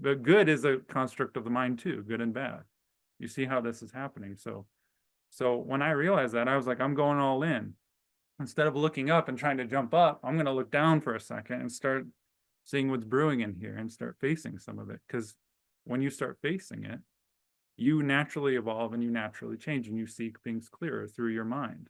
But good is a construct of the mind too, good and bad. You see how this is happening. So when I realized that, I was like, I'm going all in. Instead of looking up and trying to jump up, I'm going to look down for a second and start seeing what's brewing in here and start facing some of it. Because when you start facing it, you naturally evolve and you naturally change and you see things clearer through your mind.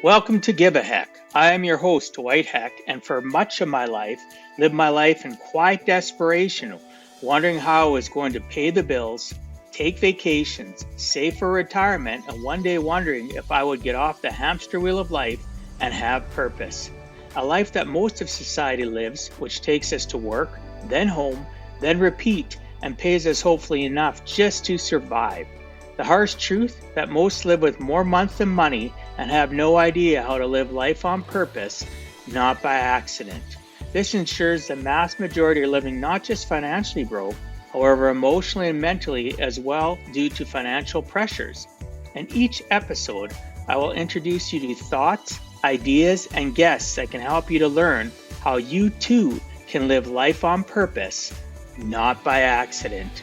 Welcome to Give a Heck. I am your host, Dwight Heck, and for much of my life, lived my life in quiet desperation, wondering how I was going to pay the bills, take vacations, save for retirement, and one day wondering if I would get off the hamster wheel of life and have purpose. A life that most of society lives, which takes us to work, then home, then repeat, and pays us hopefully enough just to survive. The harsh truth that most live with more month than money and have no idea how to live life on purpose, not by accident. This ensures the mass majority are living not just financially broke, however emotionally and mentally as well due to financial pressures. In each episode, I will introduce you to thoughts, ideas, and guests that can help you to learn how you too can live life on purpose, not by accident.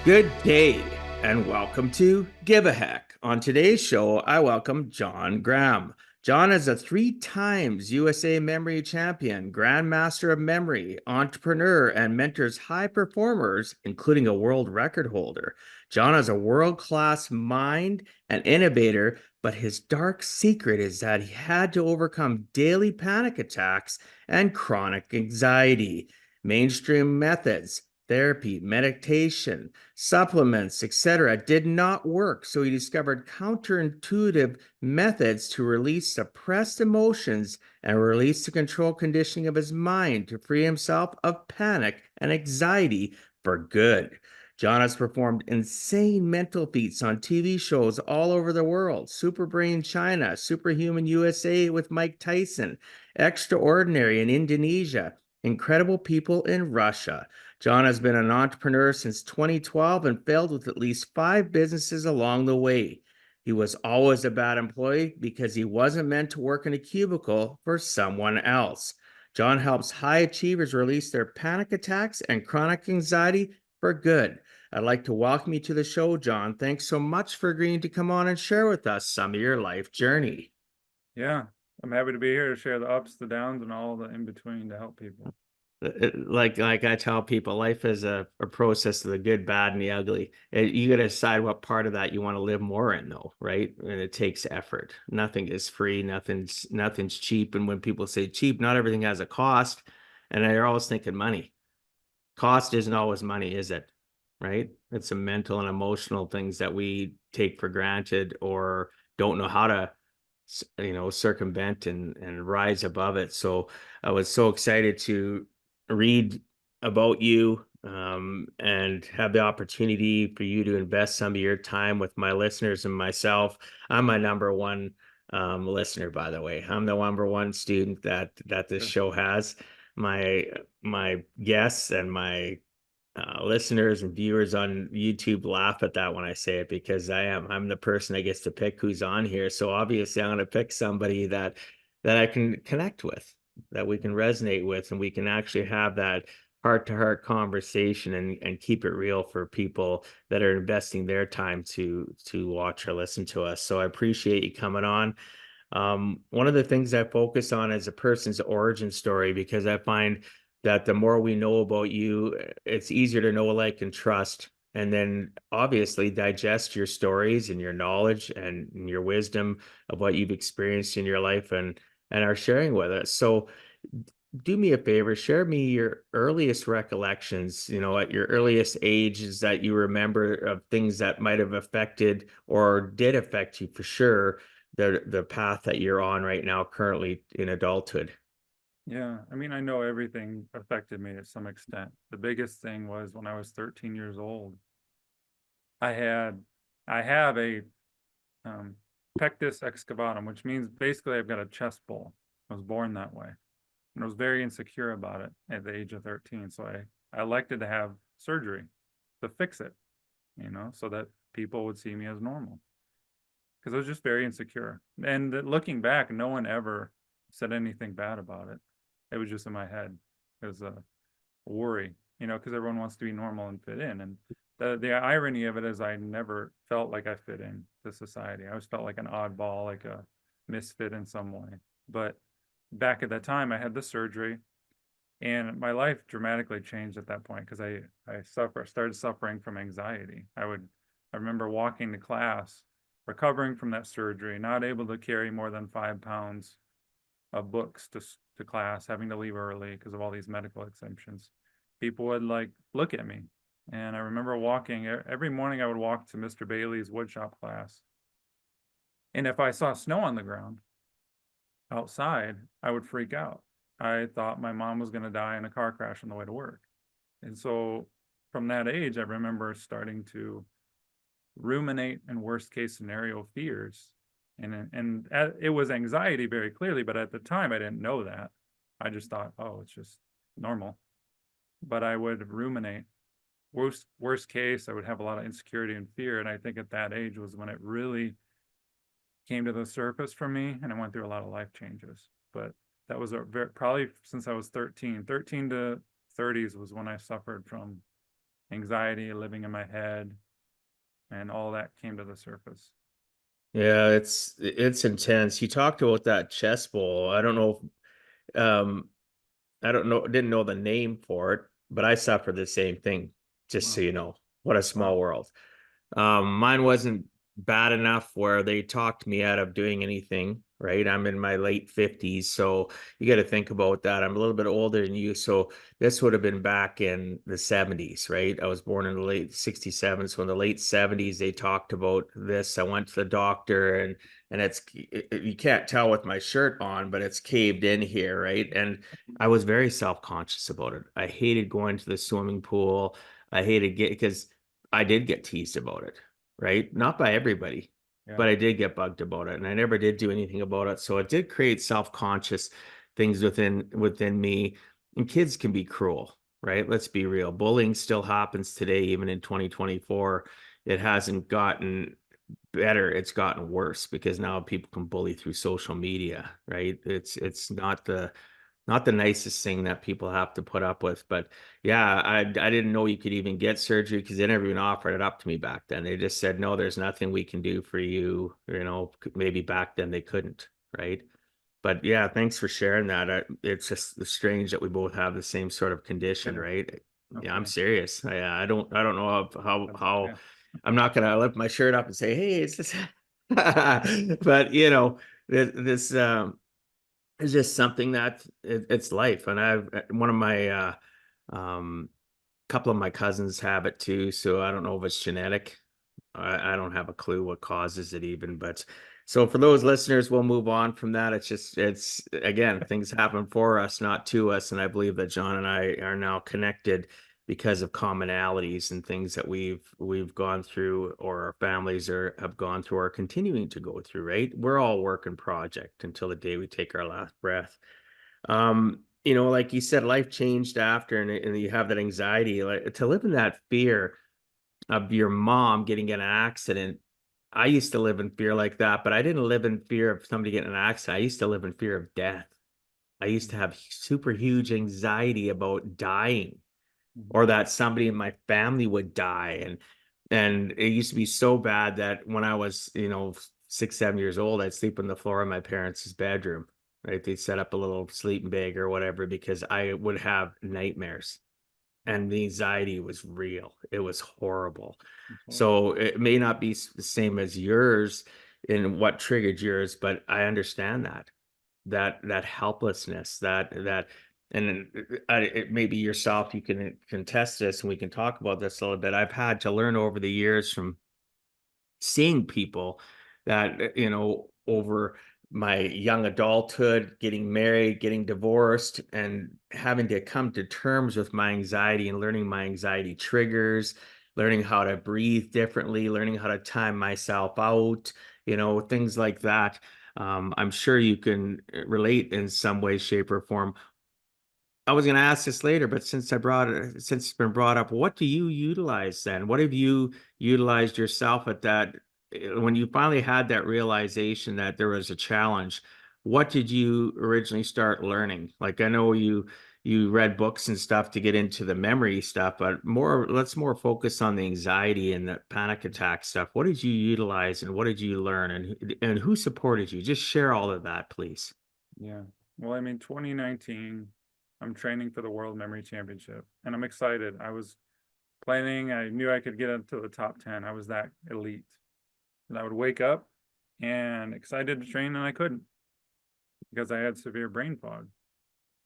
Good day and welcome to Give a Heck. On today's show, I welcome John Graham. John is a 3 times USA Memory Champion, Grandmaster of Memory, entrepreneur, and mentors high performers, including a world record holder. John is a world-class mind and innovator, but his dark secret is that he had to overcome daily panic attacks and chronic anxiety. Mainstream methods, therapy, meditation, supplements, etc. did not work, so he discovered counterintuitive methods to release suppressed emotions and release the control conditioning of his mind to free himself of panic and anxiety for good. John has performed insane mental feats on TV shows all over the world: Superbrain China, Superhuman USA with Mike Tyson, Extraordinary in Indonesia, Incredible People in Russia. John has been an entrepreneur since 2012 and failed with at least 5 businesses along the way. He was always a bad employee because he wasn't meant to work in a cubicle for someone else. John helps high achievers release their panic attacks and chronic anxiety for good. I'd like to welcome you to the show, John. Thanks so much for agreeing to come on and share with us some of your life journey. Yeah, I'm happy to be here to share the ups, the downs, and all the in between to help people. Like I tell people, life is a process of the good, bad, and the ugly. You got to decide what part of that you want to live more in, though, right? And it takes effort. Nothing is free. Nothing's cheap. And when people say cheap, not everything has a cost, and they're always thinking money. Cost isn't always money, is it? Right? It's some mental and emotional things that we take for granted or don't know how to, circumvent and rise above it. So I was so excited to read about you and have the opportunity for you to invest some of your time with my listeners and myself. I'm my number one listener, by the way. I'm the number one student that this show has. My guests and my listeners and viewers on YouTube laugh at that when I say it, because I'm the person that gets to pick who's on here. So obviously I'm going to pick somebody that I can connect with, that we can resonate with, and we can actually have that heart-to-heart conversation and keep it real for people that are investing their time to watch or listen to us. So I appreciate you coming on. One of the things I focus on is a person's origin story, because I find that the more we know about you, it's easier to know, like, and trust, and then obviously digest your stories and your knowledge and your wisdom of what you've experienced in your life and are sharing with us. So do me a favor, share me your earliest recollections, at your earliest ages that you remember of things that might have affected or did affect you for sure, the path that you're on right now, currently in adulthood. Yeah, I mean, I know everything affected me to some extent. The biggest thing was when I was 13 years old, I have a pectus excavatum, which means basically I've got a chest bowl. I was born that way. And I was very insecure about it at the age of 13. So I elected to have surgery to fix it, so that people would see me as normal. because I was just very insecure. And looking back, no one ever said anything bad about it. It was just in my head. It was a worry, because everyone wants to be normal and fit in. And the irony of it is I never felt like I fit in to society. I always felt like an oddball, like a misfit in some way. But back at that time, I had the surgery, and my life dramatically changed at that point because I started suffering from anxiety. I remember walking to class, recovering from that surgery, not able to carry more than 5 pounds of books to class, having to leave early because of all these medical exemptions. People would like look at me. And I remember walking every morning. I would walk to Mr. Bailey's woodshop class. And if I saw snow on the ground outside, I would freak out. I thought my mom was going to die in a car crash on the way to work. And so from that age, I remember starting to ruminate in worst case scenario fears. And it was anxiety very clearly, but at the time I didn't know that. I just thought, oh, it's just normal. But I would ruminate. Worst case, I would have a lot of insecurity and fear. And I think at that age was when it really came to the surface for me, and I went through a lot of life changes. But that was probably since I was 13 to 30s was when I suffered from anxiety, living in my head, and all that came to the surface. Yeah, it's intense. You talked about that chess bowl. I don't know I don't know, didn't know the name for it, but I suffered the same thing, just so Wow. you know. What a Wow. small world. Mine wasn't bad enough where they talked me out of doing anything, right? I'm in my late 50s, so you got to think about that. I'm a little bit older than you, so this would have been back in the 70s, right? I was born in the late 67, so in the late 70s they talked about this. I went to the doctor, and you can't tell with my shirt on, but it's caved in here, right? And I was very self-conscious about it. I hated going to the swimming pool. I hated because I did get teased about it, right? Not by everybody, Yeah. but I did get bugged about it, and I never did do anything about it. So it did create self-conscious things within me. And kids can be cruel, right? Let's be real. Bullying still happens today, even in 2024. It hasn't gotten better, it's gotten worse because now people can bully through social media, right? It's not the nicest thing that people have to put up with. But yeah, I didn't know you could even get surgery because they never even offered it up to me back then. They just said, no, there's nothing we can do for you. Maybe back then they couldn't, right? But yeah, thanks for sharing that. It's just strange that we both have the same sort of condition, Yeah. right? Yeah, I'm Okay. serious. I don't know how Okay. I'm not gonna lift my shirt up and say, hey, it's just but you know, this it's just something that it's life. And I've one of my um couple of my cousins have it too, so I don't know if it's genetic. I don't have a clue what causes it even, but so for those listeners, we'll move on from that. It's again, things happen for us, not to us. And I believe that John and I are now connected because of commonalities and things that we've gone through, or our families have gone through, or continuing to go through, right? We're all work in project until the day we take our last breath. Like you said, life changed after, and you have that anxiety, like to live in that fear of your mom getting in an accident. I used to live in fear like that, but I didn't live in fear of somebody getting in an accident. I used to live in fear of death. I used to have super huge anxiety about dying, or that somebody in my family would die. And it used to be so bad that when I was, 6, 7 years old, I'd sleep on the floor in my parents' bedroom, right? They'd set up a little sleeping bag or whatever because I would have nightmares, and the anxiety was real. It was horrible. So it may not be the same as yours in what triggered yours, but I understand that helplessness, and it maybe yourself, you can contest this, and we can talk about this a little bit. I've had to learn over the years from seeing people that, over my young adulthood, getting married, getting divorced, and having to come to terms with my anxiety and learning my anxiety triggers, learning how to breathe differently, learning how to time myself out, things like that. I'm sure you can relate in some way, shape, or form. I was going to ask this later, but since it's been brought up, what do you utilize then? What have you utilized yourself at that when you finally had that realization that there was a challenge, what did you originally start learning? Like, I know you read books and stuff to get into the memory stuff, but let's more focus on the anxiety and the panic attack stuff. What did you utilize and what did you learn, and who supported you? Just share all of that, please. Yeah. Well, I mean, 2019, I'm training for the World Memory Championship, and I'm excited. I was planning, I knew I could get into the top 10. I was that elite. And I would wake up and excited to train, and I couldn't because I had severe brain fog.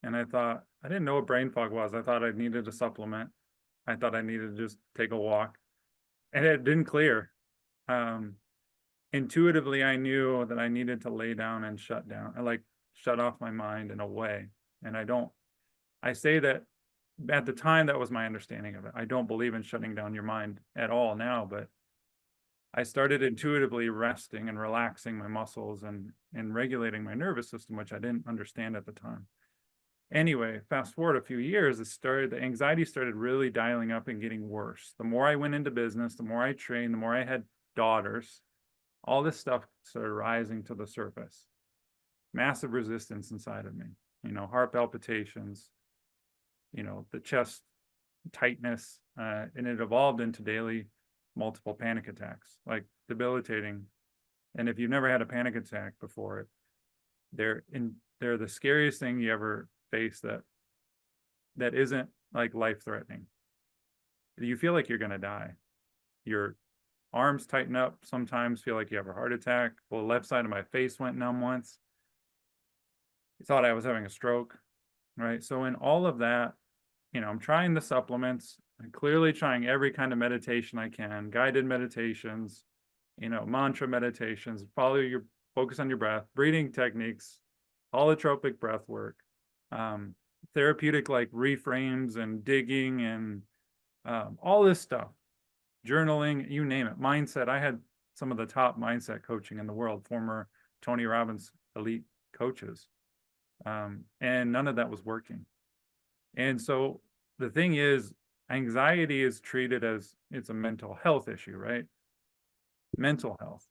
And I thought, I didn't know what brain fog was. I thought I needed a supplement. I thought I needed to just take a walk, and it didn't clear. Intuitively, I knew that I needed to lay down and shut down. I shut off my mind in a way. And I say that at the time, that was my understanding of it. I don't believe in shutting down your mind at all now, but I started intuitively resting and relaxing my muscles and regulating my nervous system, which I didn't understand at the time. Anyway, fast forward a few years, the anxiety started really dialing up and getting worse. The more I went into business, the more I trained, the more I had daughters, all this stuff started rising to the surface. Massive resistance inside of me, heart palpitations, the chest tightness, and it evolved into daily multiple panic attacks, like debilitating. And if you've never had a panic attack before, they're the scariest thing you ever face that isn't like life-threatening. You feel like you're going to die. Your arms tighten up, sometimes feel like you have a heart attack. Well, the left side of my face went numb once. I thought I was having a stroke, right? So in all of that, I'm trying the supplements. I'm clearly trying every kind of meditation I can, guided meditations, mantra meditations, focus on your breath, breathing techniques, holotropic breath work, therapeutic like reframes and digging and all this stuff, journaling, you name it, mindset. I had some of the top mindset coaching in the world, former Tony Robbins elite coaches, and none of that was working. And so the thing is, anxiety is treated as it's a mental health issue, right? Mental health.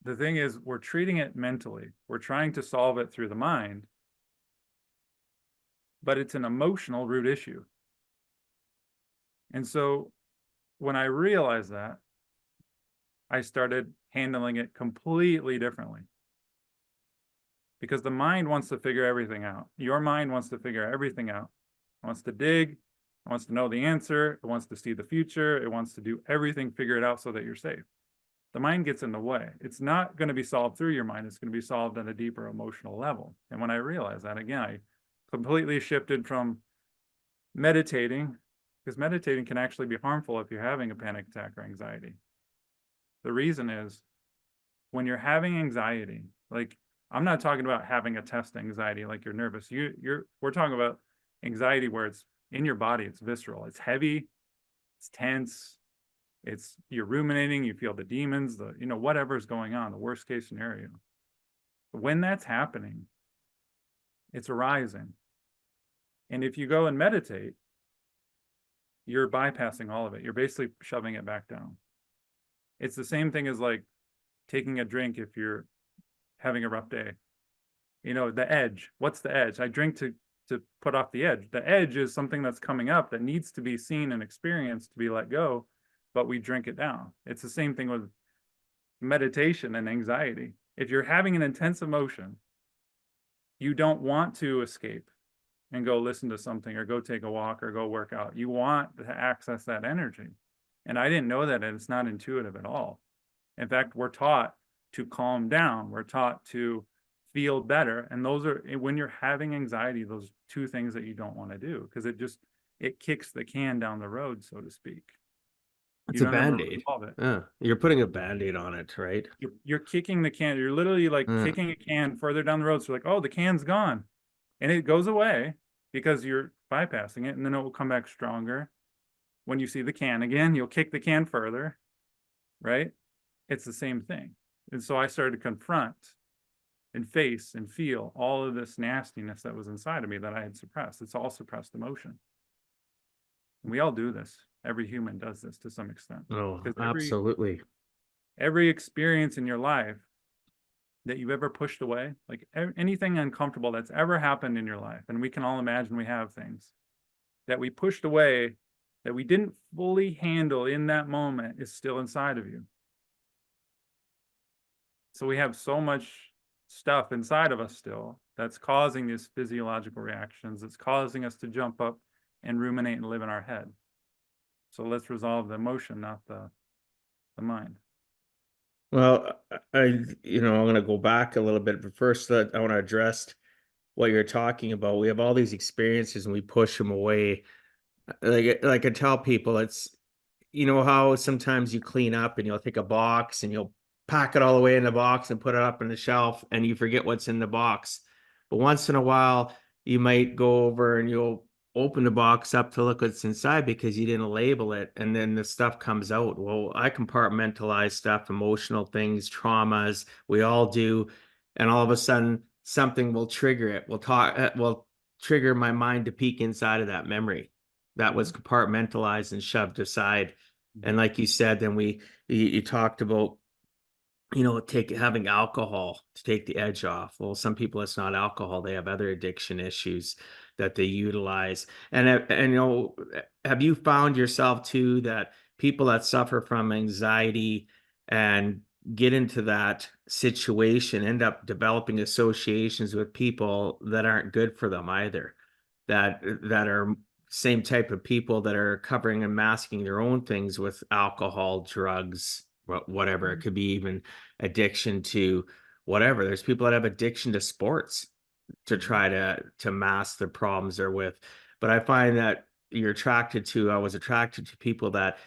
The thing is, we're treating it mentally. We're trying to solve it through the mind, but it's an emotional root issue. And so when I realized that, I started handling it completely differently. Because the mind wants to figure everything out. Your mind wants to figure everything out. It wants to dig. It wants to know the answer. It wants to see the future. It wants to do everything, figure it out so that you're safe. The mind gets in the way. It's not going to be solved through your mind. It's going to be solved at a deeper emotional level. And when I realized that, again, I completely shifted from meditating, because meditating can actually be harmful if you're having a panic attack or anxiety. The reason is, when you're having anxiety, like, I'm not talking about having a test anxiety like you're nervous. We're talking about anxiety where it's in your body, it's visceral, it's heavy, it's tense, you're ruminating, you feel the demons, whatever's going on, the worst case scenario. But when that's happening, it's arising. And if you go and meditate, you're bypassing all of it. You're basically shoving it back down. It's the same thing as like taking a drink if you're having a rough day. The edge. What's the edge? I drink to put off the edge. The edge is something that's coming up that needs to be seen and experienced to be let go, but we drink it down. It's the same thing with meditation and anxiety. If you're having an intense emotion, you don't want to escape and go listen to something or go take a walk or go work out. You want to access that energy. And I didn't know that, and it's not intuitive at all. In fact, we're taught to calm down. We're taught to feel better. And those are, when you're having anxiety, those two things that you don't want to do, because it kicks the can down the road, so to speak. It's a Band-Aid. You're putting a Band-Aid on it, right? You're kicking the can. You're literally like kicking a can further down the road. So like, oh, the can's gone. And it goes away because you're bypassing it, and then it will come back stronger. When you see the can again, you'll kick the can further, right? It's the same thing. And so I started to confront and face and feel all of this nastiness that was inside of me that I had suppressed. It's all suppressed emotion. And we all do this. Every human does this to some extent. Oh, absolutely. every experience in your life that you've ever pushed away, like anything uncomfortable that's ever happened in your life, and we can all imagine we have things that we pushed away that we didn't fully handle in that moment, is still inside of you. So we have so much stuff inside of us still that's causing these physiological reactions. It's causing us to jump up and ruminate and live in our head. So let's resolve the emotion, not the mind. Well, I'm going to go back a little bit, but first I want to address what you're talking about. We have all these experiences and we push them away. Like I tell people, it's, how sometimes you clean up and you'll take a box and you'll pack it all away in the box and put it up on the shelf and you forget what's in the box. But once in a while, you might go over and you'll open the box up to look what's inside because you didn't label it, and then the stuff comes out. Well, I compartmentalize stuff, emotional things, traumas, we all do, and all of a sudden something will trigger it. Will trigger my mind to peek inside of that memory that was compartmentalized and shoved aside. And like you said, then you talked about, having alcohol to take the edge off. Well, some people, it's not alcohol, they have other addiction issues that they utilize. And have you found yourself too that people that suffer from anxiety and get into that situation end up developing associations with people that aren't good for them either, that are same type of people that are covering and masking their own things with alcohol, drugs, whatever? It could be even addiction to whatever. There's people that have addiction to sports to try to mask the problems they're with. But I find that I was attracted to people that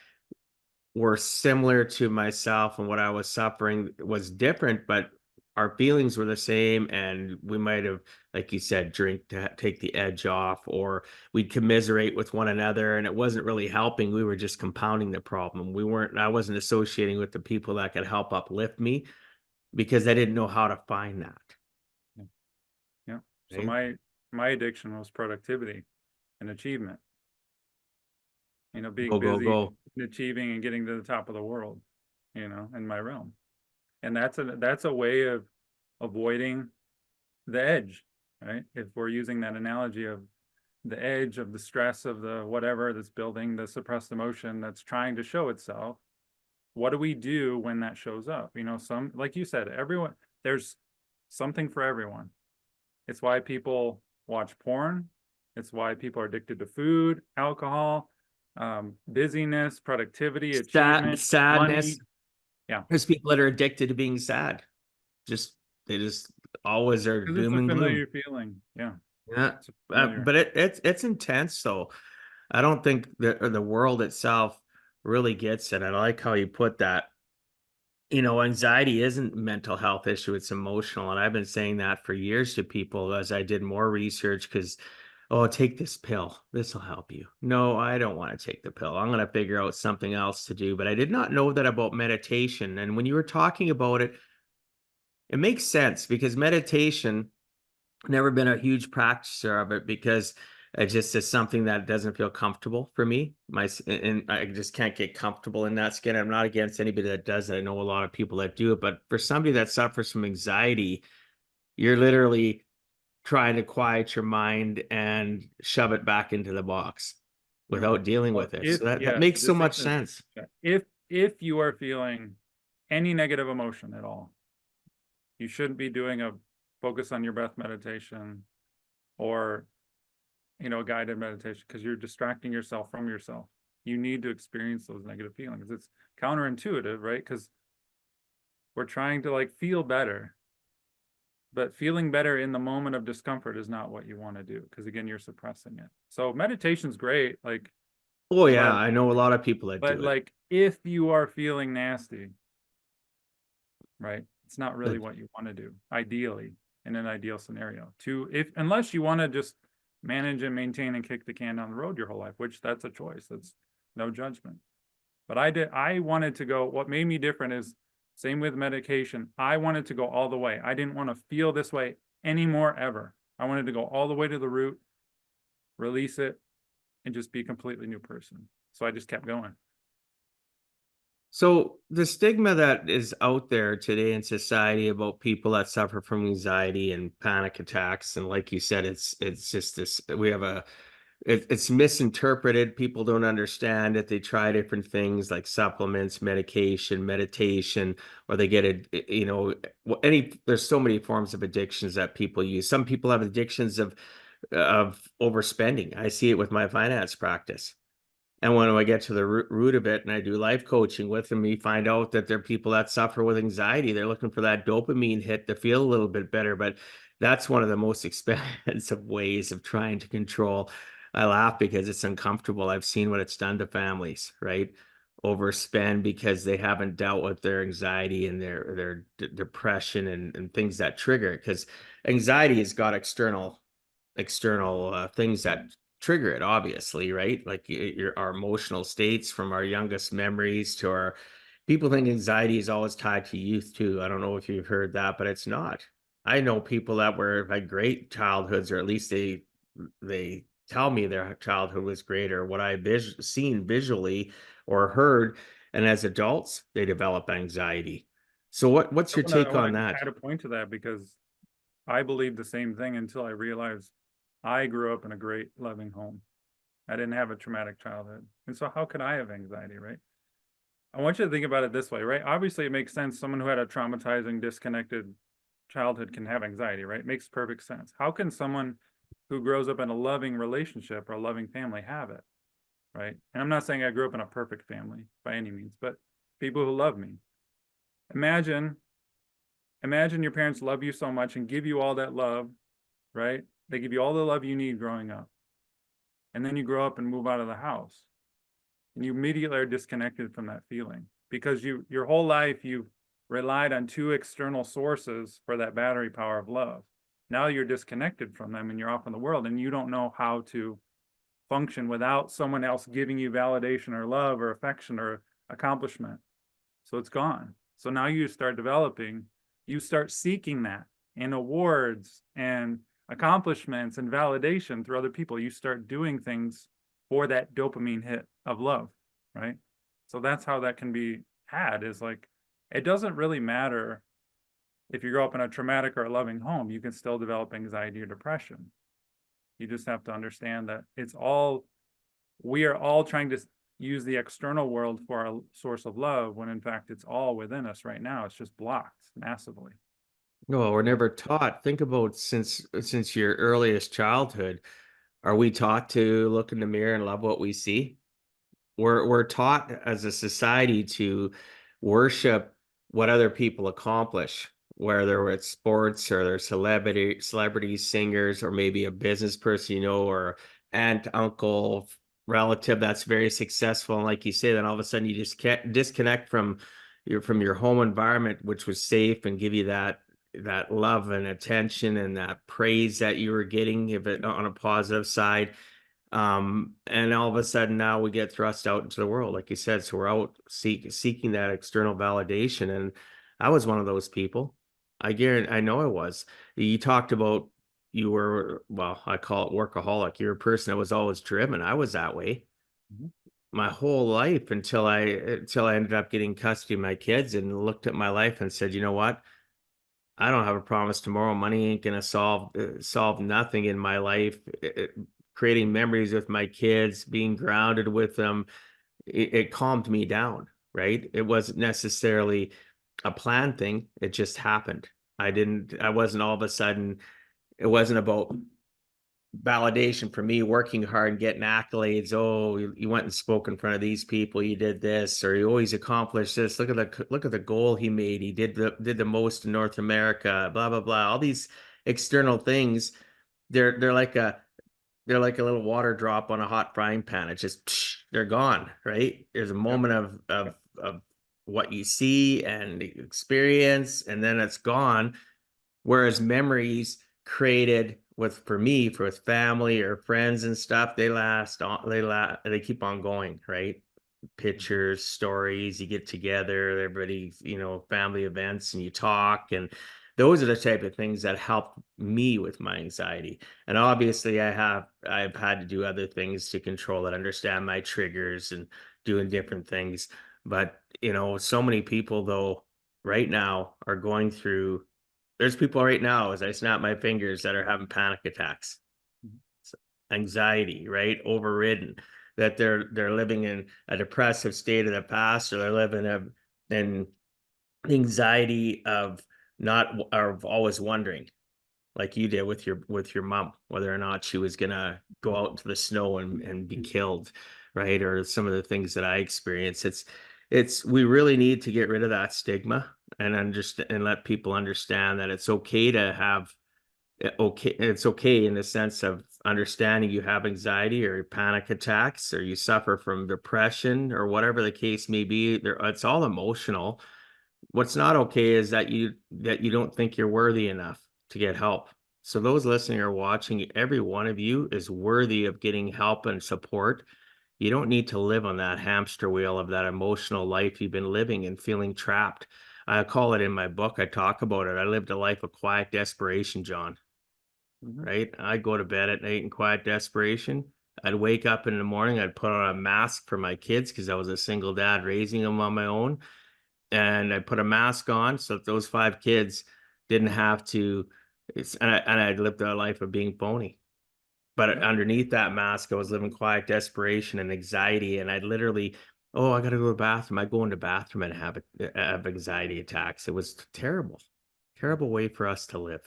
were similar to myself, and what I was suffering was different, but our feelings were the same. And we might have, like you said, drink to take the edge off, or we'd commiserate with one another, and it wasn't really helping. We were just compounding the problem. I wasn't associating with the people that could help uplift me because I didn't know how to find that. Yeah. So Right? my addiction was productivity and achievement. Being Go, go, busy go. and achieving and getting to the top of the world, in my realm. And that's a way of avoiding the edge, right? If we're using that analogy of the edge of the stress of the whatever that's building, the suppressed emotion that's trying to show itself, what do we do when that shows up? Like you said, there's something for everyone. It's why people watch porn. It's why people are addicted to food, alcohol, busyness, productivity, achievement, Sadness. money. Yeah. There's people that are addicted to being sad. They just always are Because it's doom a and gloom. familiar feeling. Yeah. Yeah. It's familiar. But it's intense though. I don't think the world itself really gets it. I like how you put that. Anxiety isn't a mental health issue, it's emotional. And I've been saying that for years to people as I did more research, because, oh, take this pill. This will help you. No, I don't want to take the pill. I'm going to figure out something else to do. But I did not know that about meditation. And when you were talking about it, it makes sense because meditation, never been a huge practicer of it because it just is something that doesn't feel comfortable for me. And I just can't get comfortable in that skin. I'm not against anybody that does it. I know a lot of people that do it, but for somebody that suffers from anxiety, you're literally trying to quiet your mind and shove it back into the box without dealing with it. So that makes so much sense. If you are feeling any negative emotion at all, you shouldn't be doing a focus on your breath meditation or a guided meditation, because you're distracting yourself from yourself. You need to experience those negative feelings. It's counterintuitive, right? Because we're trying to feel better, but feeling better in the moment of discomfort is not what you want to do, because again, you're suppressing it. So meditation's great, oh yeah, I know a lot of people that do it. If you are feeling nasty, right, it's not really what you want to do, ideally, in an ideal scenario. Unless you want to just manage and maintain and kick the can down the road your whole life, which that's a choice. That's no judgment. But I wanted to go, what made me different is, same with medication, I wanted to go all the way. I didn't want to feel this way anymore ever. I wanted to go all the way to the root, release it, and just be a completely new person. So I just kept going. So the stigma that is out there today in society about people that suffer from anxiety and panic attacks, and like you said, it's just this we have it's misinterpreted. People don't understand it. They try different things like supplements, medication, meditation, or they get it, there's so many forms of addictions that people use. Some people have addictions of overspending. I see it with my finance practice. And when I get to the root of it and I do life coaching with them, we find out that there are people that suffer with anxiety. They're looking for that dopamine hit to feel a little bit better. But that's one of the most expensive ways of trying to control. I laugh because it's uncomfortable. I've seen what it's done to families, right? Overspend because they haven't dealt with their anxiety and their depression and things that trigger it. Because anxiety has got external things that trigger it, obviously, right? Like our emotional states from our youngest memories to our people think anxiety is always tied to youth too. I don't know if you've heard that, but it's not. I know people that had great childhoods, or at least they tell me their childhood was great, or what I've seen visually or heard, and as adults they develop anxiety. So what's your I take want on to that? add a point to that because I believed the same thing until I realized I grew up in a great, loving home. I didn't have a traumatic childhood. And so how could I have anxiety, right? I want you to think about it this way, right? Obviously, it makes sense. Someone who had a traumatizing, disconnected childhood can have anxiety, right? It makes perfect sense. How can someone who grows up in a loving relationship or a loving family have it, right? And I'm not saying I grew up in a perfect family by any means, but people who love me. Imagine your parents love you so much and give you all that love, right? They give you all the love you need growing up. And then you grow up and move out of the house. And you immediately are disconnected from that feeling because your whole life you've relied on two external sources for that battery power of love. Now you're disconnected from them and you're off in the world and you don't know how to function without someone else giving you validation or love or affection or accomplishment. So it's gone. So now you start seeking that in awards and accomplishments and validation through other people. You start doing things for that dopamine hit of love, right? So that's how that can be had, is like, it doesn't really matter if you grow up in a traumatic or a loving home, you can still develop anxiety or depression. You just have to understand that we are all trying to use the external world for our source of love when in fact it's all within us right now. It's just blocked massively. No, we're never taught. Think about since your earliest childhood, are we taught to look in the mirror and love what we see? We're taught as a society to worship what other people accomplish, whether it's sports or they're celebrities, singers, or maybe a business person, or aunt, uncle, relative that's very successful. And like you say, then all of a sudden you just can't disconnect from your home environment, which was safe and give you that love and attention and that praise that you were getting, if it on a positive side. And all of a sudden now we get thrust out into the world, like you said. So we're out seeking that external validation. And I was one of those people. I know I was. You talked about you were, well, I call it workaholic. You're a person that was always driven. I was that way Mhm. my whole life until I ended up getting custody of my kids and looked at my life and said, you know what? I don't have a promise tomorrow. Money ain't gonna solve nothing in my life. Creating memories with my kids, being grounded with them, it calmed me down, right? It wasn't necessarily a planned thing. It just happened. I wasn't all of a sudden, it wasn't about validation for me working hard and getting accolades. Oh, you went and spoke in front of these people, you did this, or you always accomplished this. Look at the goal he made. He did the most in North America, blah blah blah. All these external things, they're like a little water drop on a hot frying pan. It's just they're gone, right? There's a Yep. moment of what you see and experience, and then it's gone. Whereas memories created for me, with family or friends and stuff, they keep on going, right? Pictures, stories, you get together, everybody, family events, and you talk. And those are the type of things that help me with my anxiety. And obviously I've had to do other things to control it, understand my triggers and doing different things. But you know, so many people though right now are going through, there's people right now as I snap my fingers that are having panic attacks, anxiety, right? Overridden, that they're living in a depressive state of the past, or they're living in anxiety of not of always wondering, like you did with your mom, whether or not she was gonna go out into the snow and be killed, right? Or some of the things that I experienced. It's we really need to get rid of that stigma and understand and let people understand that it's okay to have okay, it's okay in the sense of understanding you have anxiety or panic attacks or you suffer from depression or whatever the case may be. There, it's all emotional. What's not okay is that you don't think you're worthy enough to get help. So those listening or watching, every one of you is worthy of getting help and support. You don't need to live on that hamster wheel of that emotional life you've been living and feeling trapped. I call it in my book, I talk about it. I lived a life of quiet desperation, John. Right? I'd go to bed at night in quiet desperation. I'd wake up in the morning, I'd put on a mask for my kids because I was a single dad raising them on my own. And I put a mask on so that those 5 kids didn't have to, and I'd lived a life of being phony. But underneath that mask, I was living quiet desperation and anxiety. And I'd literally, oh, I got to go to the bathroom. I'd go into the bathroom and have anxiety attacks. It was terrible, terrible way for us to live.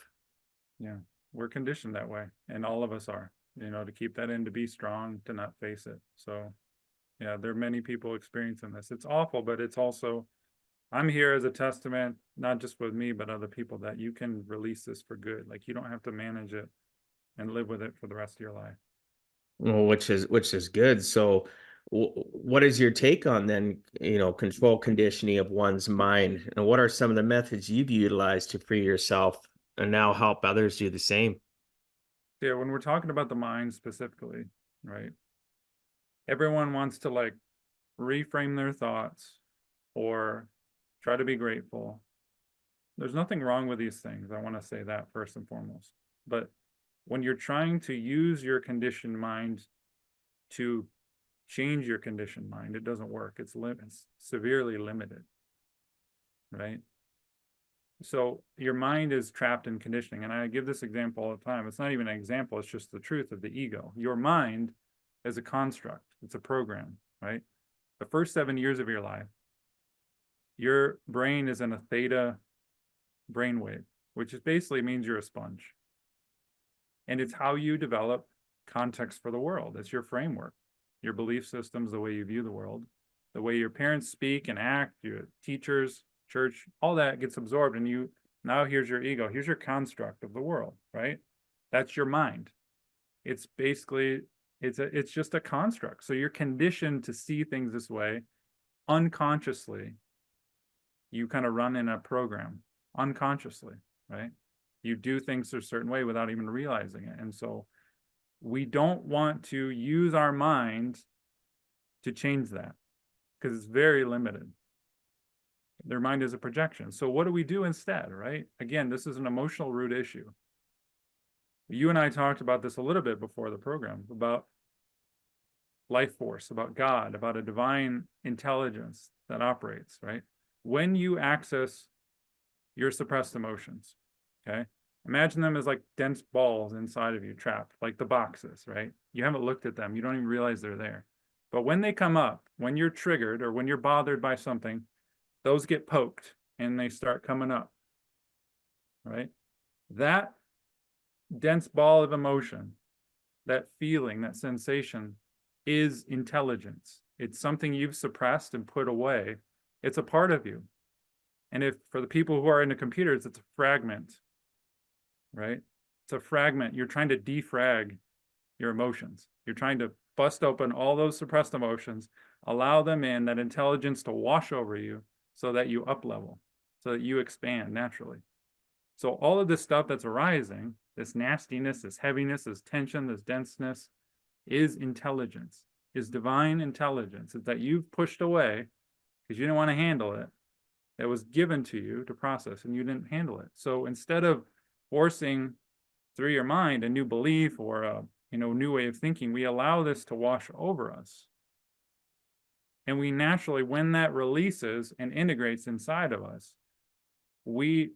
Yeah, we're conditioned that way, and all of us are, you know, to keep that in, to be strong, to not face it. So yeah, there are many people experiencing this. It's awful, but it's also, I'm here as a testament, not just with me, but other people, that you can release this for good. Like, you don't have to manage it and live with it for the rest of your life. Well, which is good. So what is your take on then, you know, control conditioning of one's mind? And what are some of the methods you've utilized to free yourself and now help others do the same? Yeah, when we're talking about the mind specifically, right? Everyone wants to like reframe their thoughts or try to be grateful. There's nothing wrong with these things. I want to say that first and foremost. But when you're trying to use your conditioned mind to change your conditioned mind, it doesn't work. It's severely limited, right? So your mind is trapped in conditioning. And I give this example all the time. It's not even an example. It's just the truth of the ego. Your mind is a construct. It's a program, right? The first 7 years of your life, your brain is in a theta brainwave, which is basically means you're a sponge. And it's how you develop context for the world. It's your framework, your belief systems, the way you view the world, the way your parents speak and act, your teachers, church, all that gets absorbed. And you, now here's your ego. Here's your construct of the world, right? That's your mind. It's basically, it's just a construct. So you're conditioned to see things this way unconsciously. You kind of run in a program unconsciously, right? You do things a certain way without even realizing it. And so we don't want to use our mind to change that because it's very limited. Their mind is a projection. So what do we do instead, right? Again, this is an emotional root issue. You and I talked about this a little bit before the program, about life force, about God, about a divine intelligence that operates, right? When you access your suppressed emotions, okay? Imagine them as like dense balls inside of you, trapped, like the boxes, right? You haven't looked at them. You don't even realize they're there. But when they come up, when you're triggered or when you're bothered by something, those get poked and they start coming up, right? That dense ball of emotion, that feeling, that sensation is intelligence. It's something you've suppressed and put away. It's a part of you. And if for the people who are into computers, it's a fragment, right? It's a fragment. You're trying to defrag your emotions. You're trying to bust open all those suppressed emotions, allow them in, that intelligence to wash over you so that you up level, so that you expand naturally. So all of this stuff that's arising, this nastiness, this heaviness, this tension, this denseness, is intelligence, is divine intelligence. It's that you've pushed away because you didn't want to handle it. That was given to you to process and you didn't handle it. So instead of forcing through your mind a new belief or a new way of thinking, we allow this to wash over us. And we naturally, when that releases and integrates inside of us, we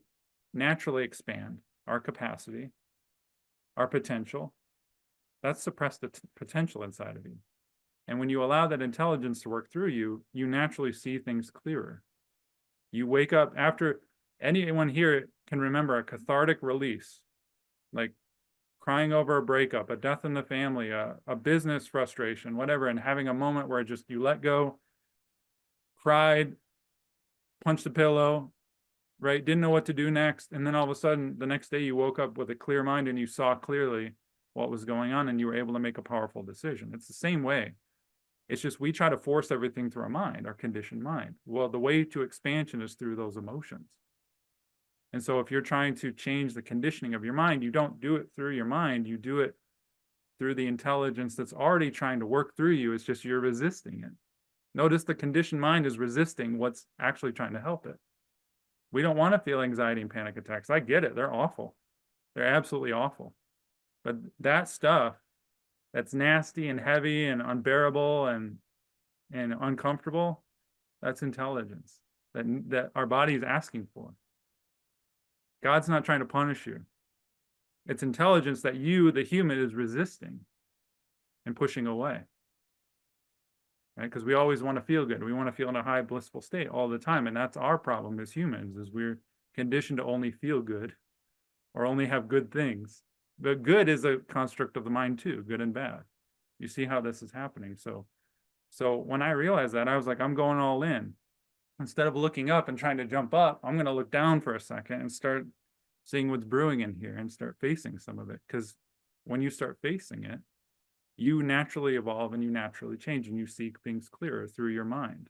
naturally expand our capacity, our potential. That's suppressed the potential inside of you. And when you allow that intelligence to work through you, you naturally see things clearer. You wake up after, anyone here can remember a cathartic release, like crying over a breakup, a death in the family, a business frustration, whatever, and having a moment where just you let go, cried, punched the pillow, right? Didn't know what to do next. And then all of a sudden, the next day you woke up with a clear mind and you saw clearly what was going on and you were able to make a powerful decision. It's the same way. It's just we try to force everything through our mind, our conditioned mind. Well, the way to expansion is through those emotions. And so if you're trying to change the conditioning of your mind, you don't do it through your mind, you do it through the intelligence that's already trying to work through you. It's just you're resisting it. Notice the conditioned mind is resisting what's actually trying to help it. We don't want to feel anxiety and panic attacks. I get it. They're awful. They're absolutely awful. But that stuff that's nasty and heavy and unbearable and uncomfortable, that's intelligence that our body is asking for. God's not trying to punish you. It's intelligence that you, the human, is resisting and pushing away. Right? Because we always want to feel good. We want to feel in a high blissful state all the time. And that's our problem as humans, is we're conditioned to only feel good or only have good things. But good is a construct of the mind too, good and bad. You see how this is happening. So when I realized that, I was like, I'm going all in. Instead of looking up and trying to jump up, I'm going to look down for a second and start seeing what's brewing in here and start facing some of it. Because when you start facing it, you naturally evolve and you naturally change and you see things clearer through your mind.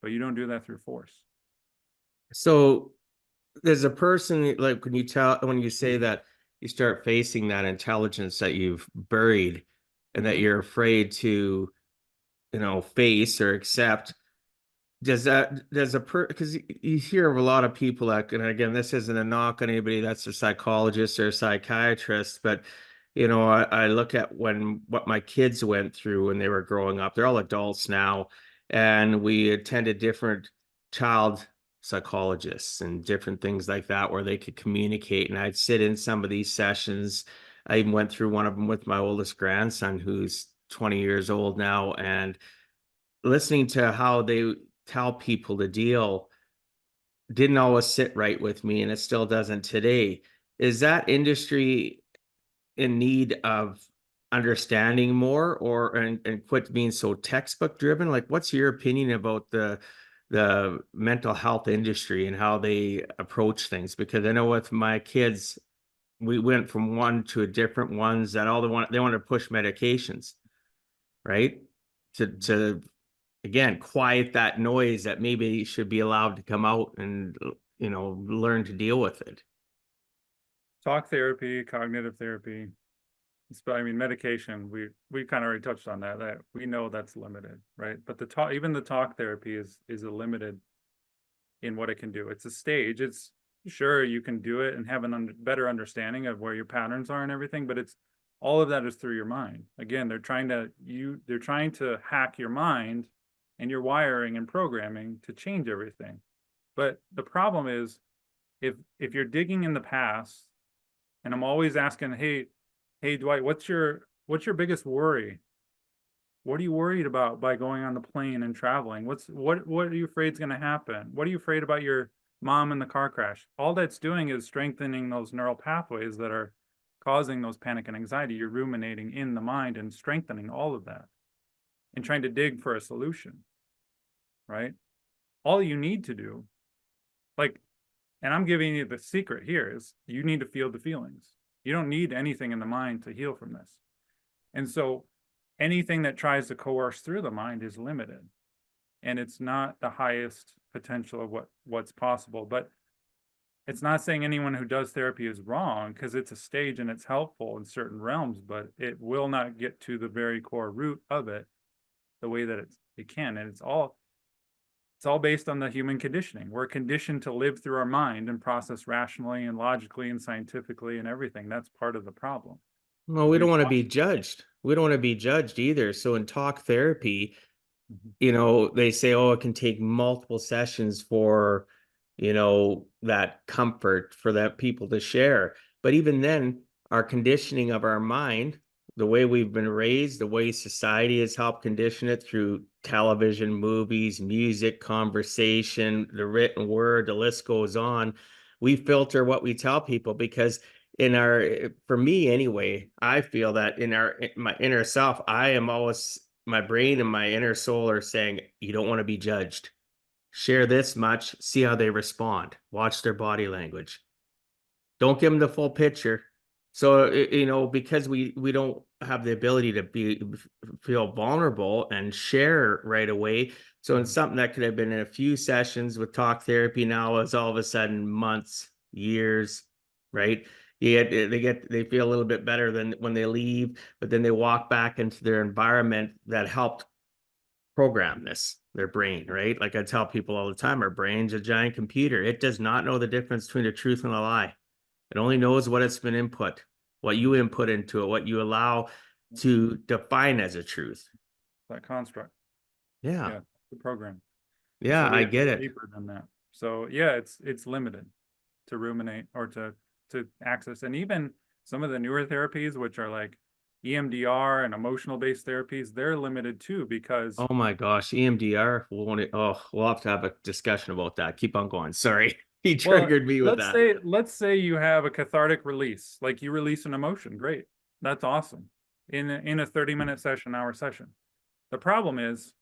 But you don't do that through force. So there's a person, like when you say that you start facing that intelligence that you've buried and that you're afraid to, face or accept, because you hear of a lot of people that, and again, this isn't a knock on anybody that's a psychologist or a psychiatrist, but I look at what my kids went through when they were growing up. They're all adults now, and we attended different child psychologists and different things like that where they could communicate. And I'd sit in some of these sessions. I even went through one of them with my oldest grandson, who's 20 years old now, and listening to how they tell people to deal didn't always sit right with me, and it still doesn't today. Is that industry in need of understanding more and quit being so textbook driven? Like, what's your opinion about the mental health industry and how they approach things? Because I know with my kids, we went from one to a different ones that they want to push medications, right? To again, quiet that noise that maybe should be allowed to come out and, learn to deal with it. Talk therapy, cognitive therapy. Medication, we kind of already touched on that we know that's limited, right? But even the talk therapy is a limited in what it can do. It's a stage. It's sure you can do it and have a better understanding of where your patterns are and everything, but it's all of that is through your mind. Again, they're trying to hack your mind and your wiring and programming to change everything. But the problem is, if you're digging in the past, and I'm always asking, hey Dwight, what's your biggest worry? What are you worried about by going on the plane and traveling? What are you afraid is going to happen? What are you afraid about your mom in the car crash? All that's doing is strengthening those neural pathways that are causing those panic and anxiety. You're ruminating in the mind and strengthening all of that and trying to dig for a solution, right? All you need to do, and I'm giving you the secret here, is you need to feel the feelings. You don't need anything in the mind to heal from this. And so anything that tries to coerce through the mind is limited. And it's not the highest potential of what's possible. But it's not saying anyone who does therapy is wrong, because it's a stage and it's helpful in certain realms, but it will not get to the very core root of it the way that it can. And it's all based on the human conditioning. We're conditioned to live through our mind and process rationally and logically and scientifically and everything. That's part of the problem. Well, we don't want to be judged. We don't want to be judged either. So in talk therapy, you know, they say, oh, it can take multiple sessions for, you know, that comfort for that people to share. But even then, our conditioning of our mind, the way we've been raised, the way society has helped condition it through television, movies, music, conversation, the written word, the list goes on. We filter what we tell people because for me anyway, I feel that in my inner self, I am always, my brain and my inner soul are saying, you don't want to be judged. Share this much, see how they respond, watch their body language. Don't give them the full picture. So, you know, because we don't have the ability to feel vulnerable and share right away. So in something that could have been in a few sessions with talk therapy, now is all of a sudden months, years, right? They feel a little bit better than when they leave, but then they walk back into their environment that helped program their brain, right? Like I tell people all the time, our brain's a giant computer. It does not know the difference between a truth and a lie. It only knows what it's been input, what you input into it, what you allow to define as a truth. That construct. Yeah. Yeah, the program. Yeah, So we I have to get go it. deeper than that. So yeah, it's limited to ruminate or to access. And even some of the newer therapies, which are like EMDR and emotional based therapies, they're limited too because Oh my gosh, EMDR. We'll have to have a discussion about that. Keep on going. Sorry. He well, triggered me with that. let's say you have a cathartic release, like you release an emotion. Great. That's awesome. In a 30-minute session, hour session. The problem is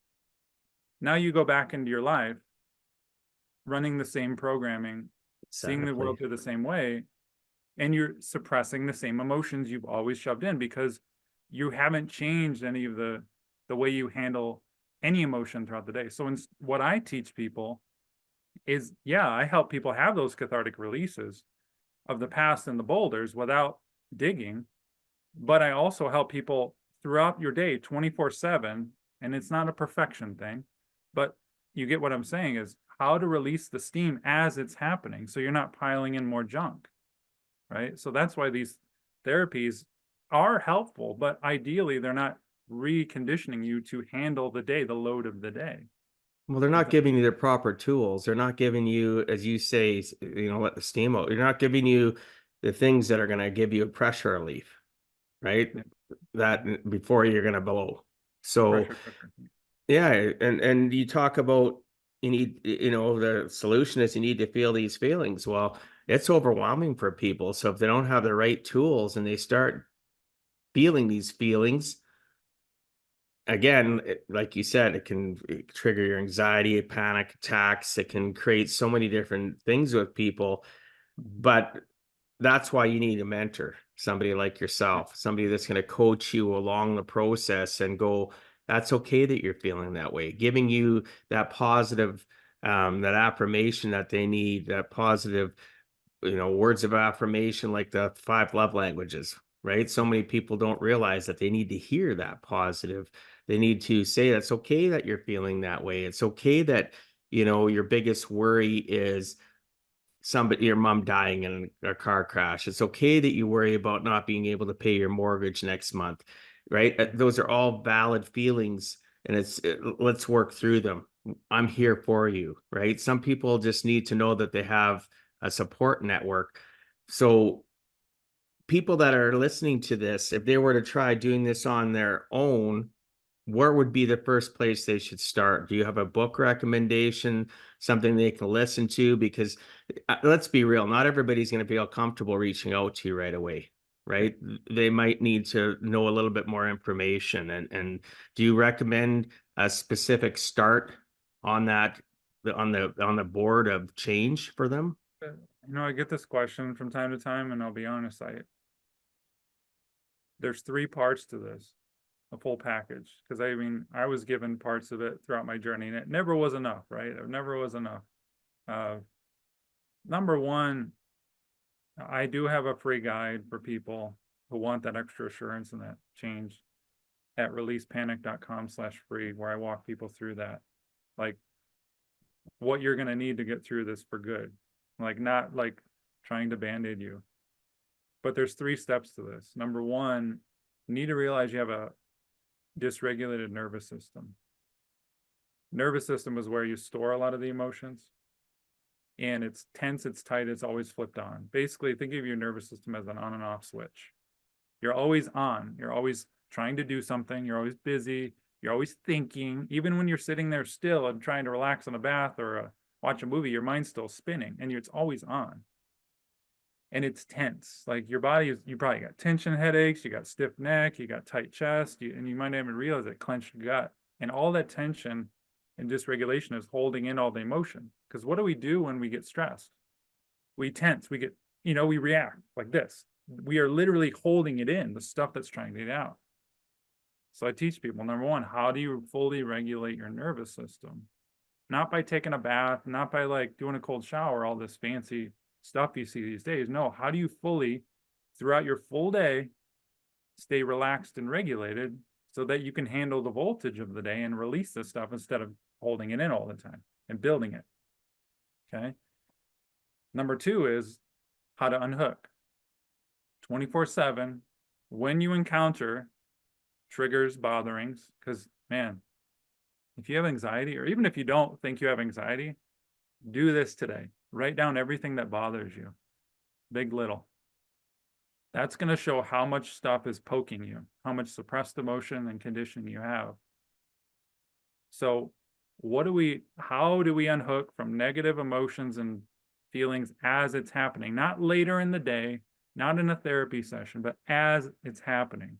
now you go back into your life running the same programming, seeing the world Exactly. through the same way, and you're suppressing the same emotions you've always shoved in because you haven't changed any of the way you handle any emotion throughout the day. So what I teach people is, yeah, I help people have those cathartic releases of the past and the boulders without digging, but I also help people throughout your day 24/7, and it's not a perfection thing, but you get what I'm saying is how to release the steam as it's happening so you're not piling in more junk, right? So that's why these therapies are helpful, but ideally they're not reconditioning you to handle the day, the load of the day. Well, they're not giving you the proper tools. They're not giving you, as you say, you know, let the steam out. They're not giving you the things that are going to give you a pressure relief, right? Yeah, That before you're going to blow. So, pressure cooker. yeah, and you talk about you need, you know, the solution is you need to feel these feelings. Well, it's overwhelming for people. So if they don't have the right tools and they start feeling these feelings, again, like you said, it can trigger your anxiety, panic attacks. It can create so many different things with people. But that's why you need a mentor, somebody like yourself, somebody that's going to coach you along the process and go, that's okay that you're feeling that way, giving you that positive, that affirmation that they need, that positive, you know, words of affirmation, like the 5 love languages, right? So many people don't realize that they need to hear that positive. They need to say, it's okay that you're feeling that way. It's okay that, you know, your biggest worry is your mom dying in a car crash. It's okay that you worry about not being able to pay your mortgage next month, right? Those are all valid feelings, and let's work through them. I'm here for you, right? Some people just need to know that they have a support network. So people that are listening to this, if they were to try doing this on their own, where would be the first place they should start? Do you have a book recommendation, something they can listen to? Because let's be real, not everybody's going to feel comfortable reaching out to you right away, right? They might need to know a little bit more information. And do you recommend a specific start on that, on the board of change for them? You know, I get this question from time to time, and I'll be honest, there's 3 parts to this, a full package. Because I mean, I was given parts of it throughout my journey, and it never was enough, right? It never was enough. Number one, I do have a free guide for people who want that extra assurance and that change at releasepanic.com/free, where I walk people through that. Like what you're going to need to get through this for good. Like not like trying to band-aid you. But there's 3 steps to this. Number one, you need to realize you have a dysregulated nervous system. Nervous system is where you store a lot of the emotions. And it's tense, it's tight, it's always flipped on. Basically, think of your nervous system as an on and off switch. You're always on. You're always trying to do something. You're always busy. You're always thinking. Even when you're sitting there still and trying to relax in a bath or watch a movie, your mind's still spinning and it's always on. And it's tense. Like your body is, you probably got tension headaches, you got stiff neck, you got tight chest, and you might not even realize it, clenched gut. And all that tension and dysregulation is holding in all the emotion. Because what do we do when we get stressed? We tense, we get, we react like this. We are literally holding it in, the stuff that's trying to get out. So I teach people, number one, how do you fully regulate your nervous system? Not by taking a bath, not by like doing a cold shower, all this fancy stuff you see these days. No, how do you fully, throughout your full day, stay relaxed and regulated so that you can handle the voltage of the day and release this stuff instead of holding it in all the time and building it? Okay. Number two is how to unhook 24/7 when you encounter triggers, botherings, because man, if you have anxiety, or even if you don't think you have anxiety, do this today. Write down everything that bothers you, big, little. That's going to show how much stuff is poking you, how much suppressed emotion and conditioning you have. So how do we unhook from negative emotions and feelings as it's happening? Not later in the day, not in a therapy session, but as it's happening.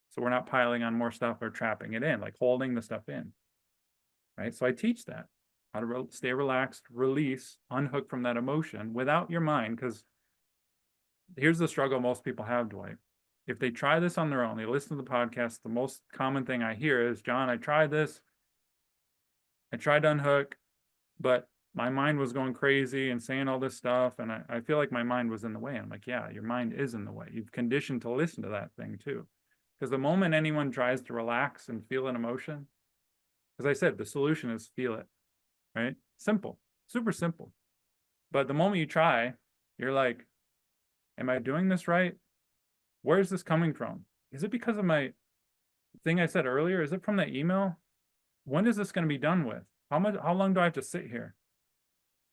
So we're not piling on more stuff or trapping it in, like holding the stuff in, right? So I teach that, how to stay relaxed, release, unhook from that emotion without your mind, because here's the struggle most people have, Dwight. If they try this on their own, they listen to the podcast, the most common thing I hear is, John, I tried this. I tried to unhook, but my mind was going crazy and saying all this stuff. And I feel like my mind was in the way. And I'm like, yeah, your mind is in the way. You've conditioned to listen to that thing too. Because the moment anyone tries to relax and feel an emotion, as I said, the solution is feel it, right? Simple, super simple. But the moment you try, you're like, am I doing this right? Where's this coming from? Is it because of my thing I said earlier? Is it from that email? When is this going to be done with? How long do I have to sit here?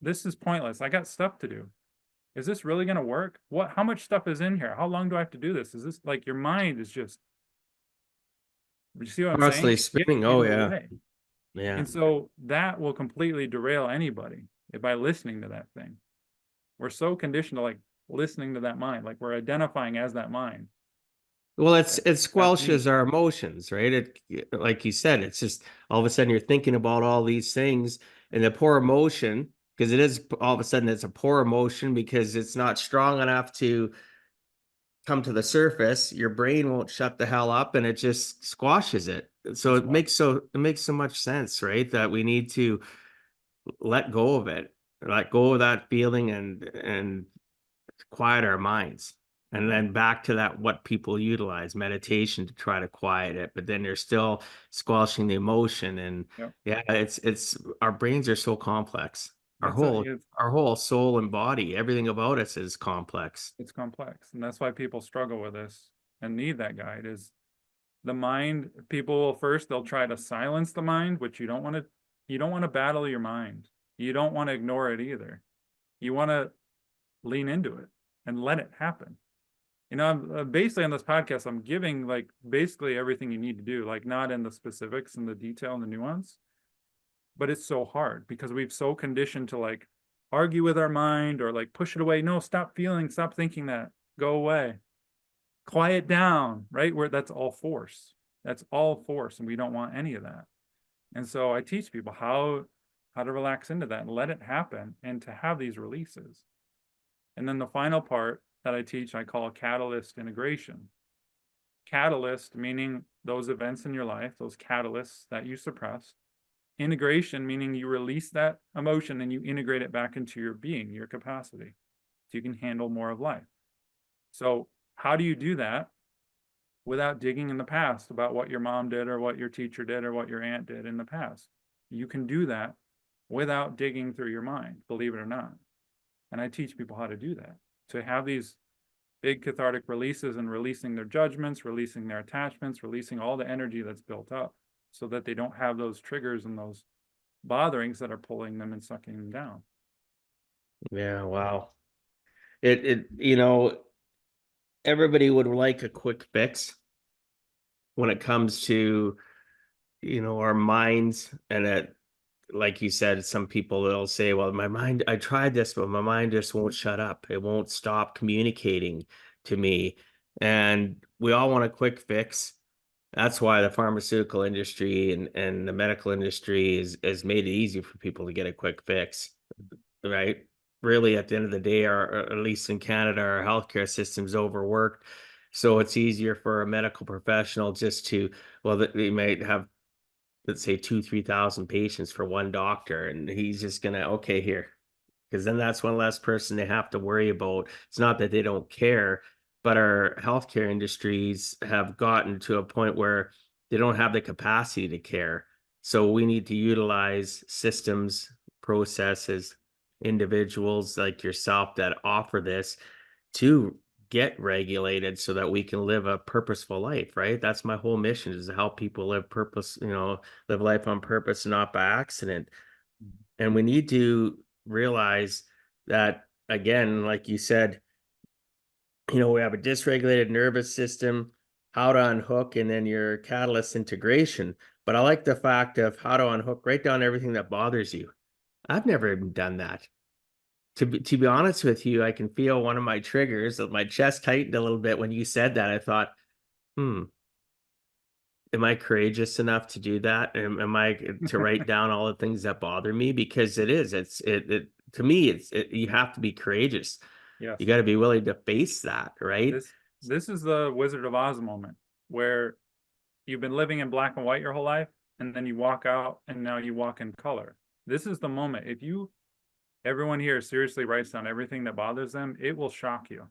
This is pointless. I got stuff to do. Is this really going to work? How much stuff is in here? How long do I have to do this? Is this like your mind is just, you see what I'm Constantly saying? spinning. Oh, yeah. Away. Yeah. And so that will completely derail anybody by listening to that thing. We're so conditioned to like listening to that mind, like we're identifying as that mind. Well, it squelches our emotions, right? It, like you said, it's just all of a sudden you're thinking about all these things, and the poor emotion, because it is all of a sudden it's a poor emotion because it's not strong enough to come to the surface. Your brain won't shut the hell up, and it just squashes it. So it makes so much sense, right? That we need to let go of it, let go of that feeling, and quiet our minds. And then back to that, what people utilize, meditation, to try to quiet it, but then they're still squashing the emotion. And yeah, it's our brains are so complex. Our whole soul and body, everything about us is complex. It's complex. And that's why people struggle with this and need that guide. Is the mind, people will first, they'll try to silence the mind, which you don't want to battle your mind. You don't want to ignore it either. You want to lean into it and let it happen. I'm basically on this podcast, I'm giving like basically everything you need to do, like not in the specifics and the detail and the nuance, but it's so hard because we've so conditioned to like argue with our mind or like push it away. No, stop feeling, stop thinking that, go away, quiet down, right? Where that's all force. That's all force. And we don't want any of that. And so I teach people how to relax into that and let it happen and to have these releases. And then the final part that I teach, I call catalyst integration. Catalyst meaning those events in your life, those catalysts that you suppressed. Integration meaning you release that emotion and you integrate it back into your being, your capacity, so you can handle more of life. So how do you do that without digging in the past about what your mom did or what your teacher did or what your aunt did in the past? You can do that without digging through your mind, believe it or not. And I teach people how to do that, to have these big cathartic releases and releasing their judgments, releasing their attachments, releasing all the energy that's built up so that they don't have those triggers and those botherings that are pulling them and sucking them down. Yeah, wow. Everybody would like a quick fix when it comes to, our minds. And like you said, some people will say, well, my mind, I tried this, but my mind just won't shut up. It won't stop communicating to me. And we all want a quick fix. That's why the pharmaceutical industry and the medical industry is made it easy for people to get a quick fix, right? Really, at the end of the day, or at least in Canada, our healthcare system's overworked. So it's easier for a medical professional just to, well, they might have, let's say, 3,000 patients for one doctor, and he's just gonna, okay, here, because then that's one less person they have to worry about. It's not that they don't care, but our healthcare industries have gotten to a point where they don't have the capacity to care. So we need to utilize systems, processes, individuals like yourself that offer this to get regulated so that we can live a purposeful life, right? That's my whole mission, is to help people live purpose, live life on purpose and not by accident. And we need to realize that, again, like you said, we have a dysregulated nervous system, how to unhook, and then your catalyst integration. But I like the fact of how to unhook, write down everything that bothers you. I've never even done that. To be honest with you, I can feel one of my triggers, of my chest tightened a little bit when you said that. I thought, am I courageous enough to do that? Am I to write down all the things that bother me? Because to me, you have to be courageous. Yes. You got to be willing to face that, right? This is the Wizard of Oz moment, where you've been living in black and white your whole life, and then you walk out and now you walk in color. This is the moment. If everyone here seriously writes down everything that bothers them, it will shock you.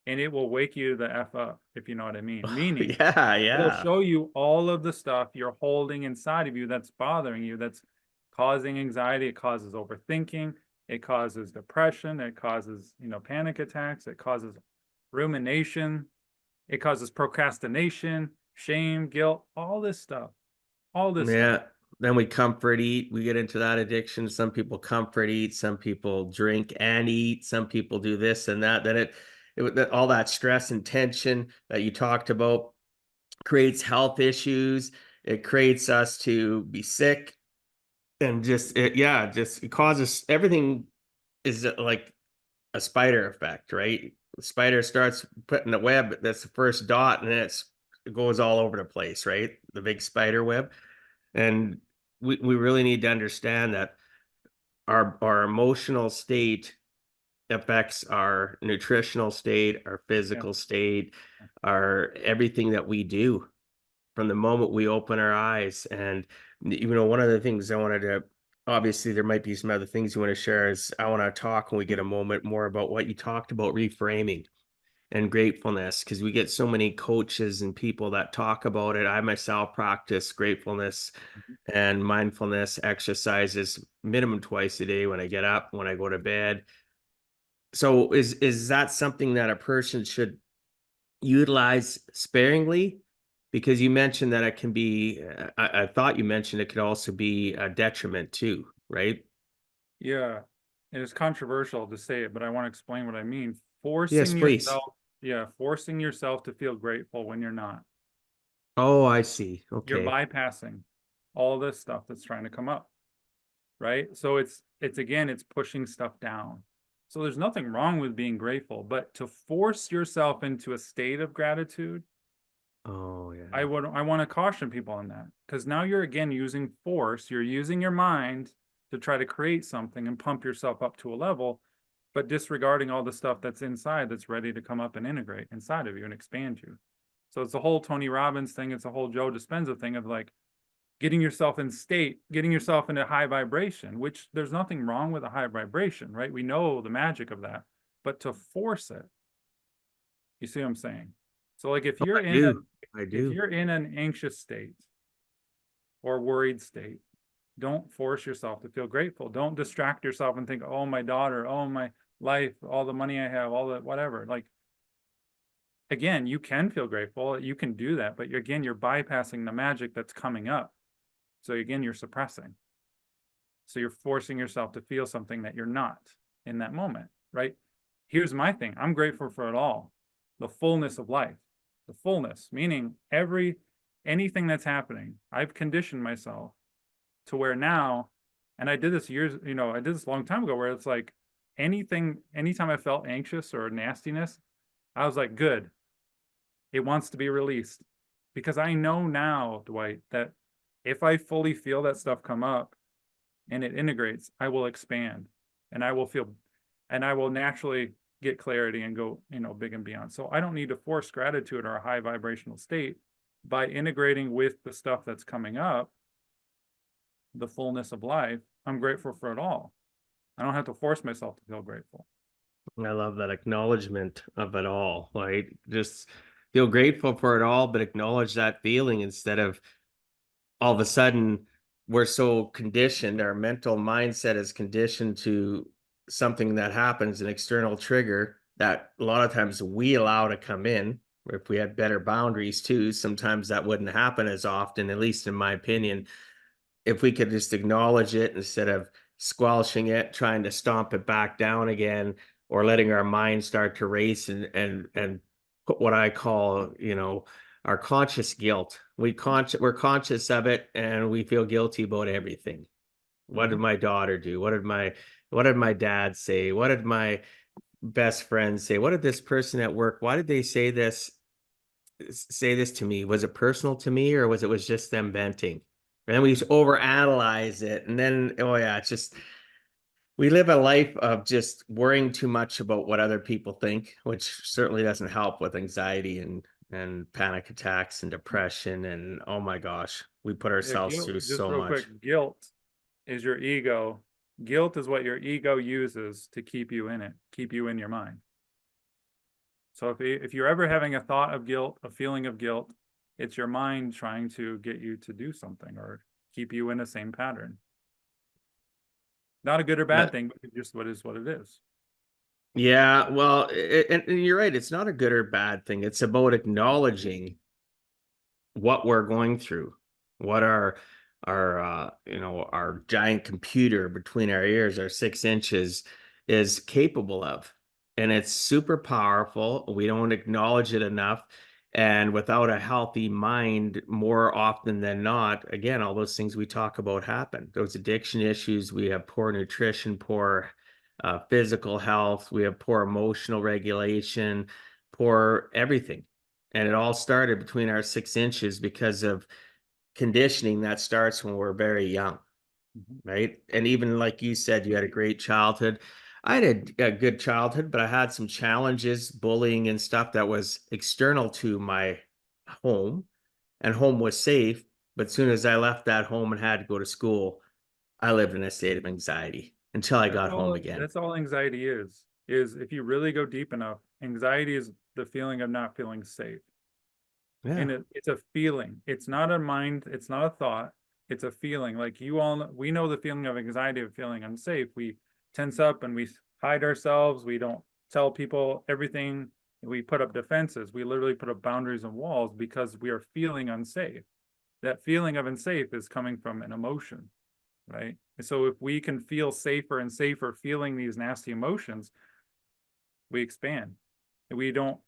And it will wake you the F up, if you know what I mean. Meaning, it'll Yeah. show you all of the stuff you're holding inside of you that's bothering you, that's causing anxiety. It causes overthinking. It causes depression. It causes, panic attacks. It causes rumination. It causes procrastination, shame, guilt, all this stuff. All this stuff. Yeah. Then we comfort eat. We get into that addiction. Some people comfort eat. Some people drink and eat. Some people do this and that. Then all that stress and tension that you talked about creates health issues. It creates us to be sick, and it causes everything. Is like a spider effect, right? The spider starts putting the web. That's the first dot, and then it goes all over the place, right? The big spider web. And we really need to understand that our emotional state affects our nutritional state, our Yeah. physical state, our everything that we do from the moment we open our eyes. And one of the things I wanted to, obviously there might be some other things you want to share, is I want to talk when we get a moment more about what you talked about, reframing and gratefulness, because we get so many coaches and people that talk about it. I myself practice gratefulness and mindfulness exercises minimum twice a day, when I get up, when I go to bed. So is that something that a person should utilize sparingly? Because you mentioned that it can be, I thought you mentioned it could also be a detriment too, right? Yeah. And it's controversial to say it, but I want to explain what I mean. Yes, please. Forcing yourself to feel grateful when you're not. Oh, I see. You're Okay. bypassing all this stuff that's trying to come up. Right? So it's again, it's pushing stuff down. So there's nothing wrong with being grateful, but to force yourself into a state of gratitude, Oh, yeah. I want to caution people on that, because now you're again using force. You're using your mind to try to create something and pump yourself up to a level, but disregarding all the stuff that's inside that's ready to come up and integrate inside of you and expand you. So it's a whole Tony Robbins thing. It's a whole Joe Dispenza thing of like getting yourself in state, getting yourself into high vibration, which there's nothing wrong with a high vibration, right? We know the magic of that, but to force it, you see what I'm saying? So like Oh, I do. I if do. you're in an anxious state or worried state, don't force yourself to feel grateful. Don't distract yourself and think, oh, my daughter, oh, my life, all the money I have, all the whatever. Like, again, you can feel grateful. You can do that. But you're bypassing the magic that's coming up. So again, you're suppressing. So you're forcing yourself to feel something that you're not in that moment, right? Here's my thing. I'm grateful for it all. The fullness of life, the fullness, meaning anything that's happening, I've conditioned myself to where now, and I did this I did this a long time ago, where it's like anytime I felt anxious or nastiness, I was like, good, it wants to be released. Because I know now, Dwight, that if I fully feel that stuff come up and it integrates, I will expand, and I will naturally get clarity and go, big and beyond. So I don't need to force gratitude or a high vibrational state. By integrating with the stuff that's coming up, the fullness of life, I'm grateful for it all. I don't have to force myself to feel grateful. I love that acknowledgement of it all, right? Just feel grateful for it all, but acknowledge that feeling instead of all of a sudden we're so conditioned, our mental mindset is conditioned to something that happens, an external trigger that a lot of times we allow to come in. If we had better boundaries too, sometimes that wouldn't happen as often, at least in my opinion. If we could just acknowledge it instead of squelching it, trying to stomp it back down again, or letting our mind start to race and put what I call, our conscious guilt. We're conscious of it, and we feel guilty about everything. What did my daughter do? What did my dad say? What did my best friend say? What did this person at work? Why did they say this to me? Was it personal to me, or was just them venting? And then we just overanalyze it, and then it's just we live a life of just worrying too much about what other people think, which certainly doesn't help with anxiety and panic attacks and depression. And oh my gosh, we put Yeah, ourselves guilt, through just so real quick, much. guilt is your ego. Guilt is what your ego uses to keep you in it, keep you in your mind. So if you're ever having a thought of guilt, a feeling of guilt, it's your mind trying to get you to do something or keep you in the same pattern. Not a good or bad thing, but just what it is. Yeah, well, and you're right. It's not a good or bad thing. It's about acknowledging what we're going through, what our giant computer between our ears, our 6 inches, is capable of. And it's super powerful. We don't acknowledge it enough. And without a healthy mind, more often than not, again, all those things we talk about happen. Those addiction issues, we have poor nutrition, poor physical health, we have poor emotional regulation, poor everything. And it all started between our 6 inches because of conditioning that starts when we're very young, right? And even like you said, you had a great childhood. I had a good childhood, but I had some challenges, bullying and stuff that was external to my home, and home was safe. But as soon as I left that home and had to go to school, I lived in a state of anxiety until I got home again. That's all anxiety is if you really go deep enough, anxiety is the feeling of not feeling safe. Yeah. And it's a feeling. It's not a mind, it's not a thought, it's a feeling. Like we know the feeling of anxiety, of feeling unsafe. We tense up and we hide ourselves. We don't tell people everything. We put up defenses. We literally put up boundaries and walls because we are feeling unsafe. That feeling of unsafe is coming from an emotion, right? And so if we can feel safer and safer feeling these nasty emotions, we expand. And we don't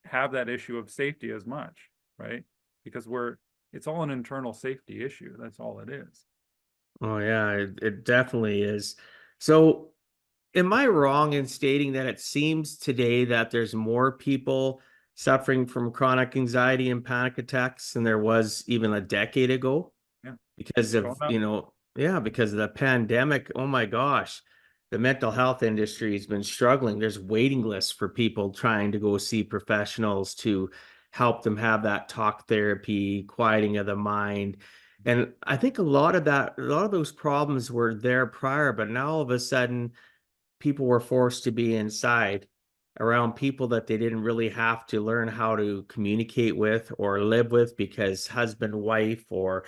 have that issue of safety as much, right? Because it's all an internal safety issue. That's all it is. Oh yeah, it definitely is. So am I wrong in stating that it seems today that there's more people suffering from chronic anxiety and panic attacks than there was even a decade ago? Yeah. Because of, because of the pandemic. Oh my gosh, the mental health industry has been struggling. There's waiting lists for people trying to go see professionals to help them have that talk therapy, quieting of the mind. And I think a lot of those problems were there prior, but now all of a sudden people were forced to be inside around people that they didn't really have to learn how to communicate with or live with, because husband, wife, or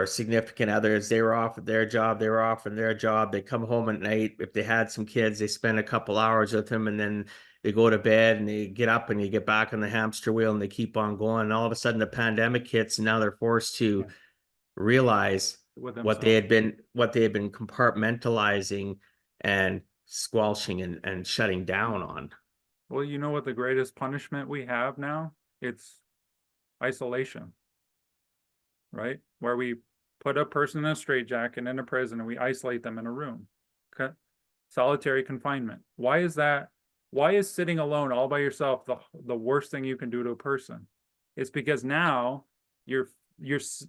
significant others, they were off at their job, they were off in their job, they come home at night. If they had some kids, they spend a couple hours with them, and then they go to bed and they get up and you get back on the hamster wheel and they keep on going. And all of a sudden the pandemic hits, and now they're forced to realize with what they themselves. had been compartmentalizing and squelching and shutting down on. Well, you know what the greatest punishment we have now? It's isolation, right? Where we put a person in a straitjacket in a prison and we isolate them in a room. Okay? Solitary confinement. Why is that? Why is sitting alone all by yourself the worst thing you can do to a person? It's because now you're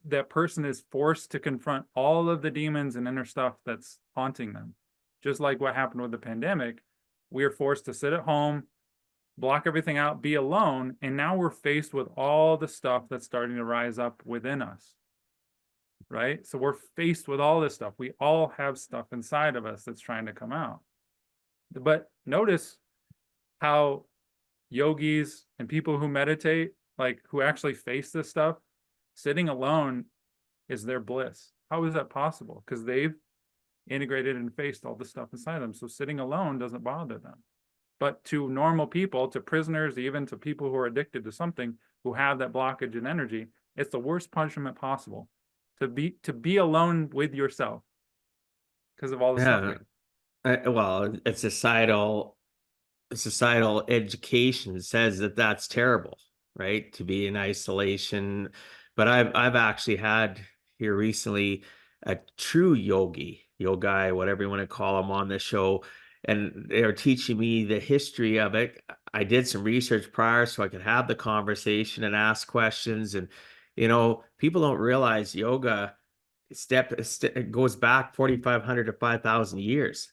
that person is forced to confront all of the demons and inner stuff that's haunting them. Just like what happened with the pandemic, we are forced to sit at home, block everything out, be alone, and now we're faced with all the stuff that's starting to rise up within us. Right? So we're faced with all this stuff. We all have stuff inside of us that's trying to come out. But notice how yogis and people who meditate, like who actually face this stuff, sitting alone is their bliss. How is that possible? Because they've integrated and faced all the stuff inside them. So sitting alone doesn't bother them. But to normal people, to prisoners, even to people who are addicted to something, who have that blockage in energy, it's the worst punishment possible. To be alone with yourself because of all the suffering. Well, it's societal education says that that's terrible, right? To be in isolation. But I've actually had here recently a true yogi, whatever you want to call them, on the show, and they're teaching me the history of it. I did some research prior so I could have the conversation and ask questions. And people don't realize yoga it goes back 4,500 to 5,000 years.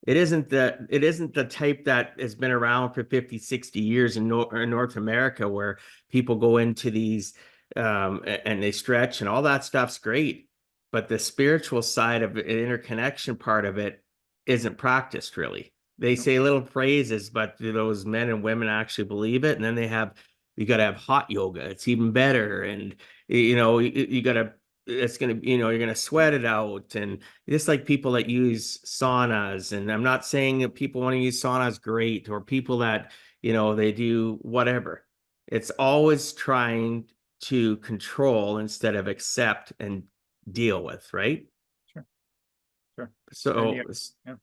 It isn't the type that has been around for 50, 60 years in North America, where people go into these and they stretch and all that stuff's great. But the spiritual side of it, interconnection part of it, isn't practiced really. They say little phrases, but do those men and women actually believe it? And then you got to have hot yoga. It's even better. And, you got to, it's going to, you're going to sweat it out. And just like people that use saunas, and I'm not saying that people want to use saunas great, or people that, they do whatever. It's always trying to control instead of accept and deal with, right? Sure. So, yeah. And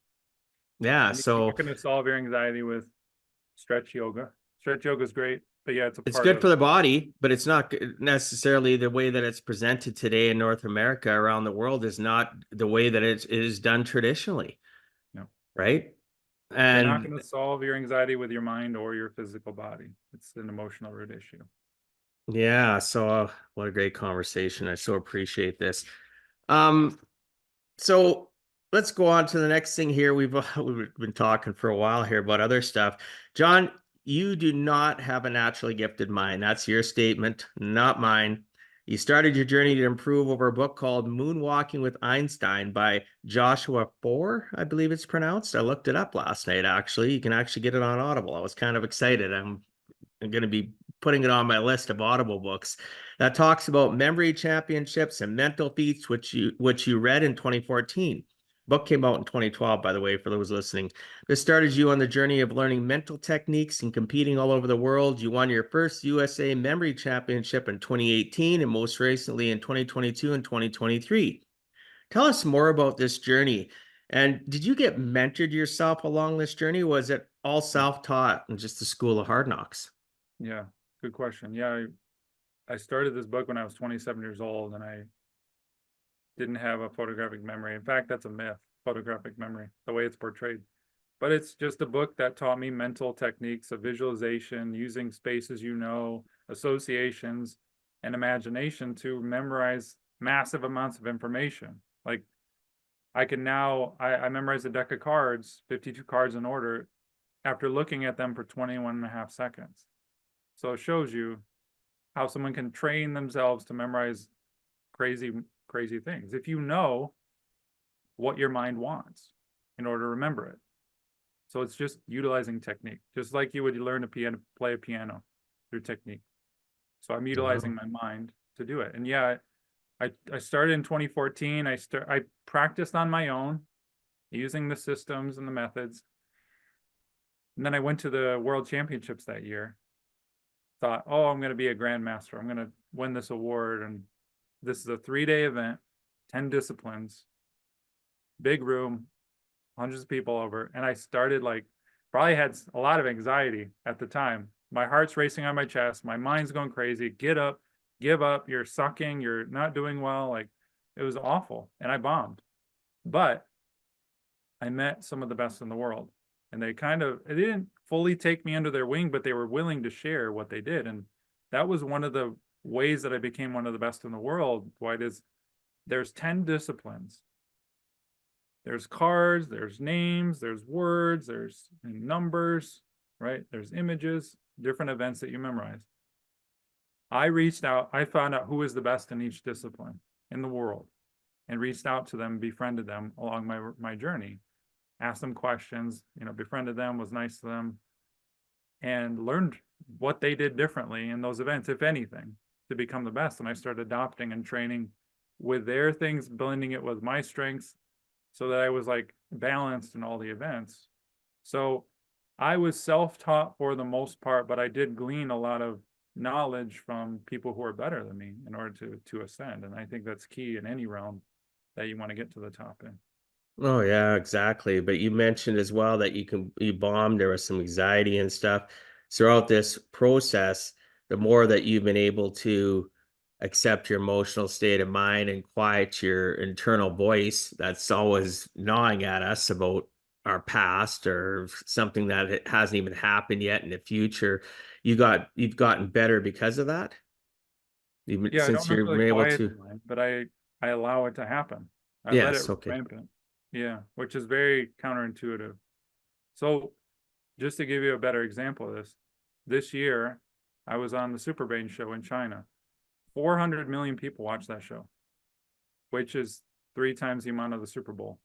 you're So not going to solve your anxiety with stretch yoga. Stretch yoga is great, but yeah, it's a it's part good of. for the body, but it's not necessarily the way that it's presented today in North America. Around the world is not the way that it is done traditionally. No. Right. You're not And going to solve your anxiety with your mind or your physical body. It's an emotional root issue. yeah, so what a great conversation. I so appreciate this. Um, so let's go on to the next thing here. We've been talking for a while here about other stuff. John, you do not have a naturally gifted mind. That's your statement, not mine. You started your journey to improve over a book called Moonwalking with Einstein by Joshua Foer, I believe it's pronounced. I looked it up last night, actually. You can actually get it on Audible. I was kind of excited. I'm going to be putting it on my list of Audible books that talks about memory championships and mental feats, which you read in 2014. Book came out in 2012, by the way, for those listening. This started you on the journey of learning mental techniques and competing all over the world. You won your first USA Memory Championship in 2018 and most recently in 2022 and 2023. Tell us more about this journey. And did you get mentored yourself along this journey? Was it all self-taught and just the school of hard knocks? Yeah, good question. Yeah, I started this book when I was 27 years old, and I didn't have a photographic memory. In fact, that's a myth, photographic memory, the way it's portrayed. But it's just a book that taught me mental techniques of visualization, using spaces, associations, and imagination to memorize massive amounts of information. Like I can now, I memorized a deck of cards, 52 cards in order, after looking at them for 21 and a half seconds. So it shows you how someone can train themselves to memorize crazy things if you know what your mind wants in order to remember it. So it's just utilizing technique, just like you would learn to play a piano through technique. So I'm utilizing my mind to do it. And yeah, I started in 2014. I practiced on my own using the systems and the methods. And then I went to the World Championships that year. Thought, oh, I'm going to be a grandmaster. I'm going to win this award. And this is a 3-day event. 10 disciplines, big room, hundreds of people over. And I started like, probably had a lot of anxiety at the time. My heart's racing on my chest. My mind's going crazy. Get up, give up. You're sucking. You're not doing well. Like, it was awful. And I bombed. But I met some of the best in the world. And they didn't fully take me under their wing, but they were willing to share what they did. And that was one of the ways that I became one of the best in the world, Dwight, is there's 10 disciplines. There's cards, there's names, there's words, there's numbers, right? There's images, different events that you memorize. I reached out, I found out who is the best in each discipline in the world and reached out to them, befriended them along my journey, asked them questions, befriended them, was nice to them, and learned what they did differently in those events, if anything, to become the best. And I started adopting and training with their things, blending it with my strengths so that I was like balanced in all the events. So I was self-taught for the most part, but I did glean a lot of knowledge from people who are better than me in order to ascend. And I think that's key in any realm that you want to get to the top in. Oh yeah, exactly. But you mentioned as well that you bombed, there was some anxiety and stuff. Throughout this process, the more that you've been able to accept your emotional state of mind and quiet your internal voice that's always gnawing at us about our past or something that it hasn't even happened yet in the future, you've gotten better because of that. Even Yeah, I since don't you're necessarily been able quiet to. the mind, but I allow it to happen. I let it Yes, okay. rampant. Yeah, which is very counterintuitive. So just to give you a better example of this year, I was on the Superbrain show in China. 400 million people watched that show, which is 3 times the amount of the Super Bowl,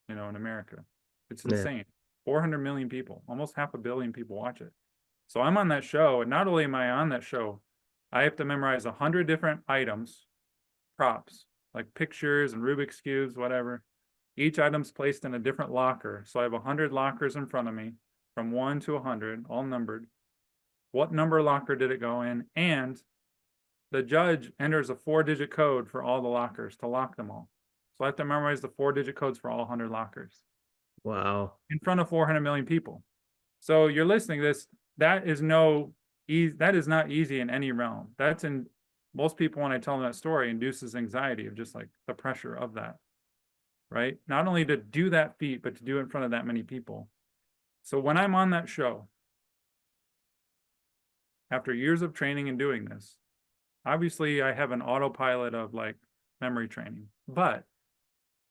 in America. It's Yeah. insane. 400 million people, almost 500 million people watch it. So I'm on that show, and not only am I on that show, I have to memorize 100 different items, props, like pictures and Rubik's Cubes, whatever. Each item's placed in a different locker. So I have 100 lockers in front of me from 1 to 100, all numbered. What number locker did it go in? And the judge enters a 4-digit code for all the lockers to lock them all. So I have to memorize the 4-digit codes for all 100 lockers Wow. in front of 400 million people. So you're listening to this, that is not easy in any realm. That's in most people, when I tell them that story, induces anxiety of just like the pressure of that, right? Not only to do that feat, but to do it in front of that many people. So when I'm on that show, after years of training and doing this, obviously I have an autopilot of like memory training, but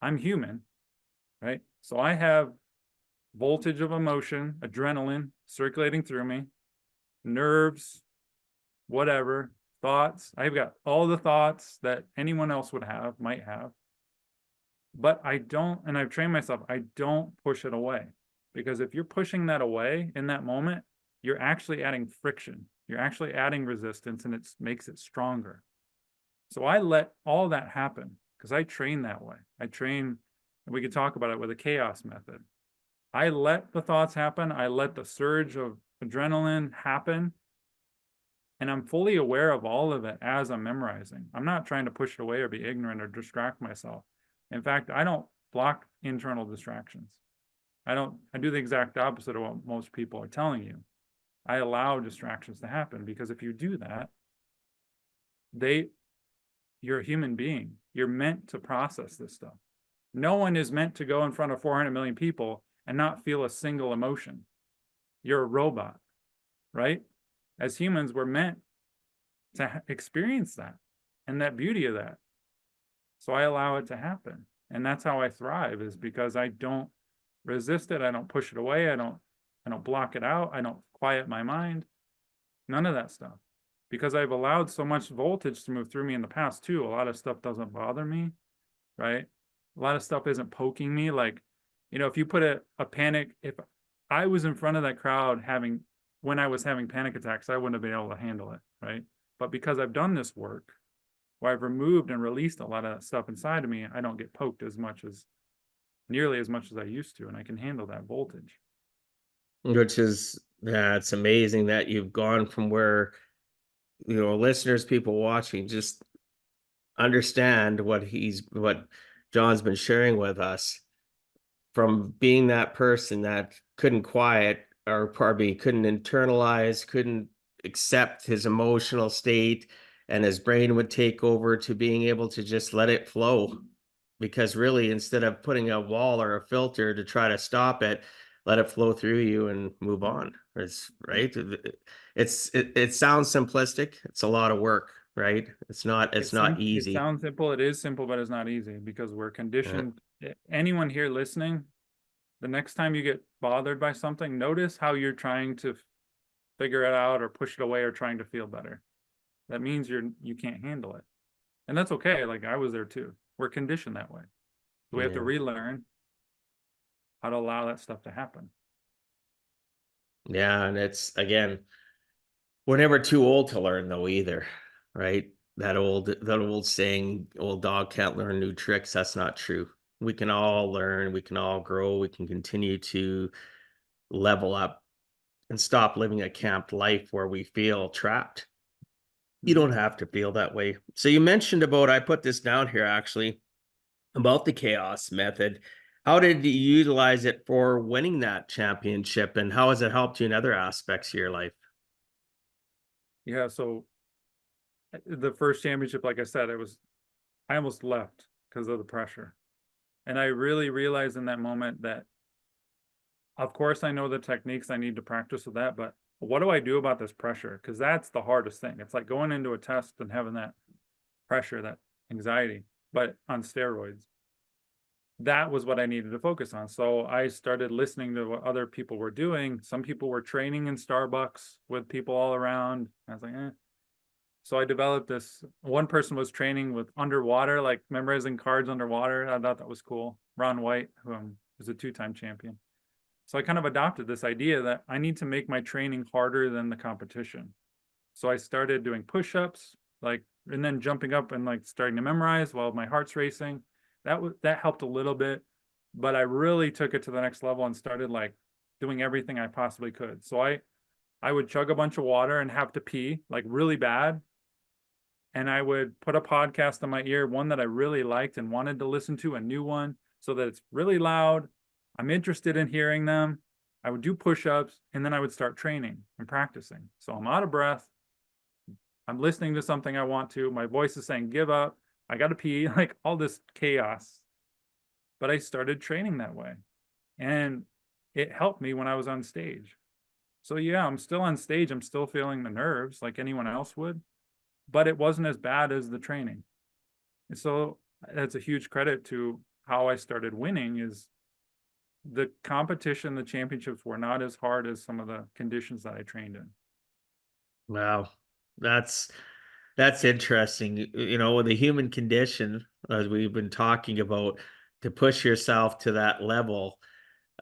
I'm human, right? So I have voltage of emotion, adrenaline circulating through me, nerves, whatever, thoughts. I've got all the thoughts that anyone else might have. But I don't, and I've trained myself, I don't push it away. Because if you're pushing that away in that moment, you're actually adding friction. You're actually adding resistance, and it makes it stronger. So I let all that happen because I train that way. I train, and we could talk about it with a chaos method. I let the thoughts happen. I let the surge of adrenaline happen. And I'm fully aware of all of it as I'm memorizing. I'm not trying to push it away or be ignorant or distract myself. In fact, I don't block internal distractions. I do the exact opposite of what most people are telling you. I allow distractions to happen because if you do that, you're a human being. You're meant to process this stuff. No one is meant to go in front of 400 million people and not feel a single emotion. You're a robot, right? As humans, we're meant to experience that and that beauty of that. So I allow it to happen. And that's how I thrive, is because I don't resist it. I don't push it away. I don't block it out. I don't quiet my mind. None of that stuff. Because I've allowed so much voltage to move through me in the past too. A lot of stuff doesn't bother me, right? A lot of stuff isn't poking me. Like, if you put a panic, if I was in front of that crowd when I was having panic attacks, I wouldn't have been able to handle it, right? But because I've done this work, where I've removed and released a lot of that stuff inside of me, I don't get poked nearly as much as I used to, and I can handle that voltage. Which is, yeah, it's amazing that you've gone from where, listeners, people watching, just understand what John's been sharing with us, from being that person that couldn't quiet, or probably couldn't internalize, couldn't accept his emotional state, and his brain would take over, to being able to just let it flow. Because really, instead of putting a wall or a filter to try to stop it, let it flow through you and move on. It's right. It sounds simplistic. It's a lot of work, right? It's not It easy. sounds simple. It is simple, but it's not easy because we're Uh, conditioned. Anyone here listening, the next time you get bothered by something, notice how you're trying to figure it out or push it away or trying to feel better. That means you can't handle it. And that's okay. Like I was there too. We're conditioned that way. So we have to yeah. relearn how to allow that stuff to happen. Yeah, and it's, again, we're never too old to learn though either, right? That old saying, old dog can't learn new tricks. That's not true. We can all learn, we can all grow, we can continue to level up and stop living a camped life where we feel trapped. You don't have to feel that way. So you mentioned about, I put this down here actually, about the chaos method. How did you utilize it for winning that championship, and how has it helped you in other aspects of your life? Yeah. So the first championship, like I said, I almost left because of the pressure. And I really realized in that moment that, of course, I know the techniques I need to practice with that, but what do I do about this pressure? Because that's the hardest thing. It's like going into a test and having that pressure, that anxiety, but on steroids. That was what I needed to focus on. So I started listening to what other people were doing. Some people were training in Starbucks with people all around. I was like, eh. So I developed this. One person was training with underwater, like memorizing cards underwater. I thought that was cool. Ron White, who was a two-time champion. So I kind of adopted this idea that I need to make my training harder than the competition. So I started doing push-ups, like, and then jumping up and like starting to memorize while my heart's racing. That helped a little bit, but I really took it to the next level and started like doing everything I possibly could. So I would chug a bunch of water and have to pee like really bad, and I would put a podcast in my ear, one that I really liked and wanted to listen to, a new one, so that it's really loud. I'm interested in hearing them. I would do push-ups, and then I would start training and practicing. So I'm out of breath. I'm listening to something I want to. My voice is saying, give up. I got to pee, like all this chaos. But I started training that way. And it helped me when I was on stage. So yeah, I'm still on stage. I'm still feeling the nerves like anyone else would, but it wasn't as bad as the training. And so that's a huge credit to how I started winning. Is the competition, the championships were not as hard as some of the conditions that I trained in. Wow, that's that's interesting. With the human condition, as we've been talking about, to push yourself to that level,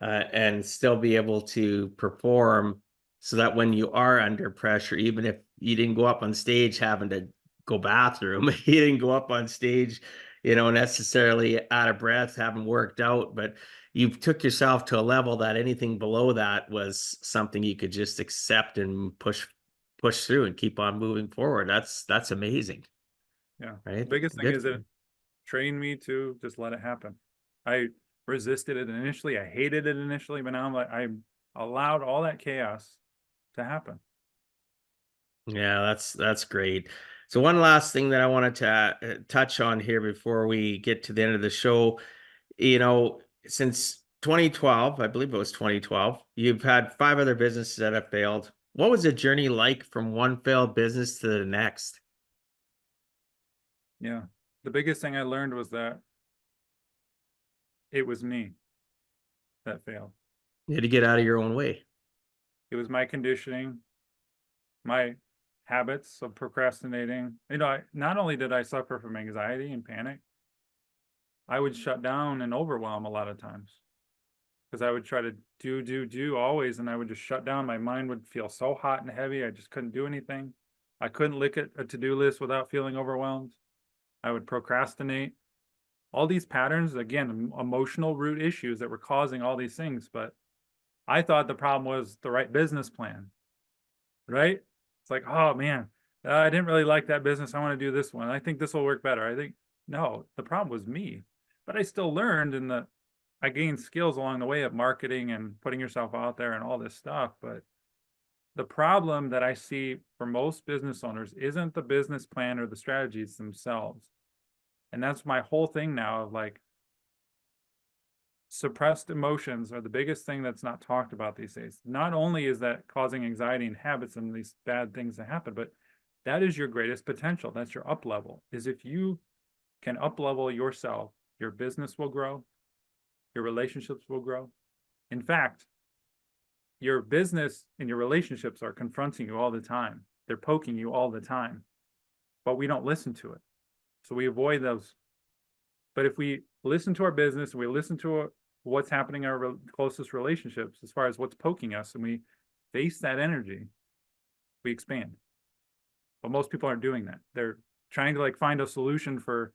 and still be able to perform, so that when you are under pressure, even if you didn't go up on stage having to go bathroom, you didn't go up on stage, necessarily out of breath, haven't worked out, but you took yourself to a level that anything below that was something you could just accept and push through and keep on moving forward. That's amazing, Yeah. The right? biggest thing Good. is it trained me to just let it happen. I resisted it initially. I hated it initially, but now I'm like, I allowed all that chaos to happen. Yeah, that's great. So one last thing that I wanted to touch on here before we get to the end of the show, since 2012, I believe it was 2012, you've had 5 other businesses that have failed. What was the journey like from one failed business to the next? Yeah. The biggest thing I learned was that it was me that failed. You had to get out of your own way. It was my conditioning, my habits of procrastinating. Not only did I suffer from anxiety and panic, I would shut down and overwhelm a lot of times because I would try to do always, and I would just shut down. My mind would feel so hot and heavy. I just couldn't do anything. I couldn't look at a to-do list without feeling overwhelmed. I would procrastinate. All these patterns, again, emotional root issues that were causing all these things. But I thought the problem was the right business plan, right? It's like, oh man, I didn't really like that business. I want to do this one. I think this will work better. I think, no, the problem was me. But I still learned, and I gained skills along the way of marketing and putting yourself out there and all this stuff. But the problem that I see for most business owners isn't the business plan or the strategies themselves. And that's my whole thing now of like, suppressed emotions are the biggest thing that's not talked about these days. Not only is that causing anxiety and habits and these bad things that happen, but that is your greatest potential. That's your up level. Is if you can up level yourself, your business will grow, your relationships will grow. In fact, your business and your relationships are confronting you all the time. They're poking you all the time, but we don't listen to it. So we avoid those. But if we listen to our business, we listen to what's happening in our closest relationships, as far as what's poking us, and we face that energy, we expand. But most people aren't doing that. They're trying to like find a solution for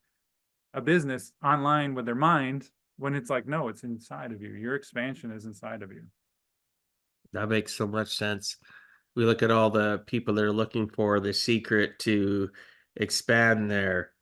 a business online with their mind, when it's like, no, it's inside of you. Your expansion is inside of you. That makes so much sense. We look at all the people that are looking for the secret to expand their,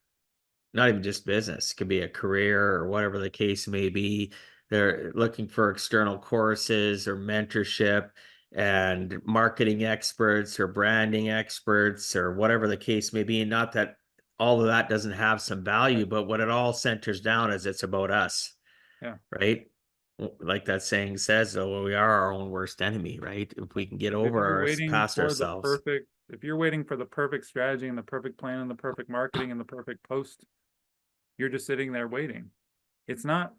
not even just business, it could be a career or whatever the case may be. They're looking for external courses or mentorship and marketing experts or branding experts or whatever the case may be. Not that all of that doesn't have some value, but what it all centers down is it's about us, Yeah. right? Like that saying says, though, we are our own worst enemy, right? If we can get over past ourselves. If you're waiting for the perfect strategy and the perfect plan and the perfect marketing and the perfect post, you're just sitting there waiting. It's not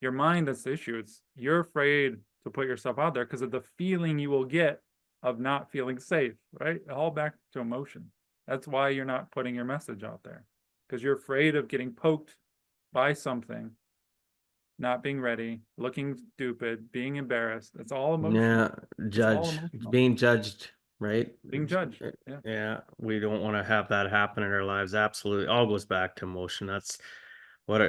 your mind that's the issue. It's you're afraid to put yourself out there because of the feeling you will get of not feeling safe, right? All back to emotion. That's why you're not putting your message out there, because you're afraid of getting poked by something, not being ready, looking stupid, being embarrassed. It's all emotional. Yeah, It's all judge, emotional. being judged, right? Being judged. Yeah. Yeah, we don't want to have that happen in our lives. Absolutely. All goes back to emotion. That's what,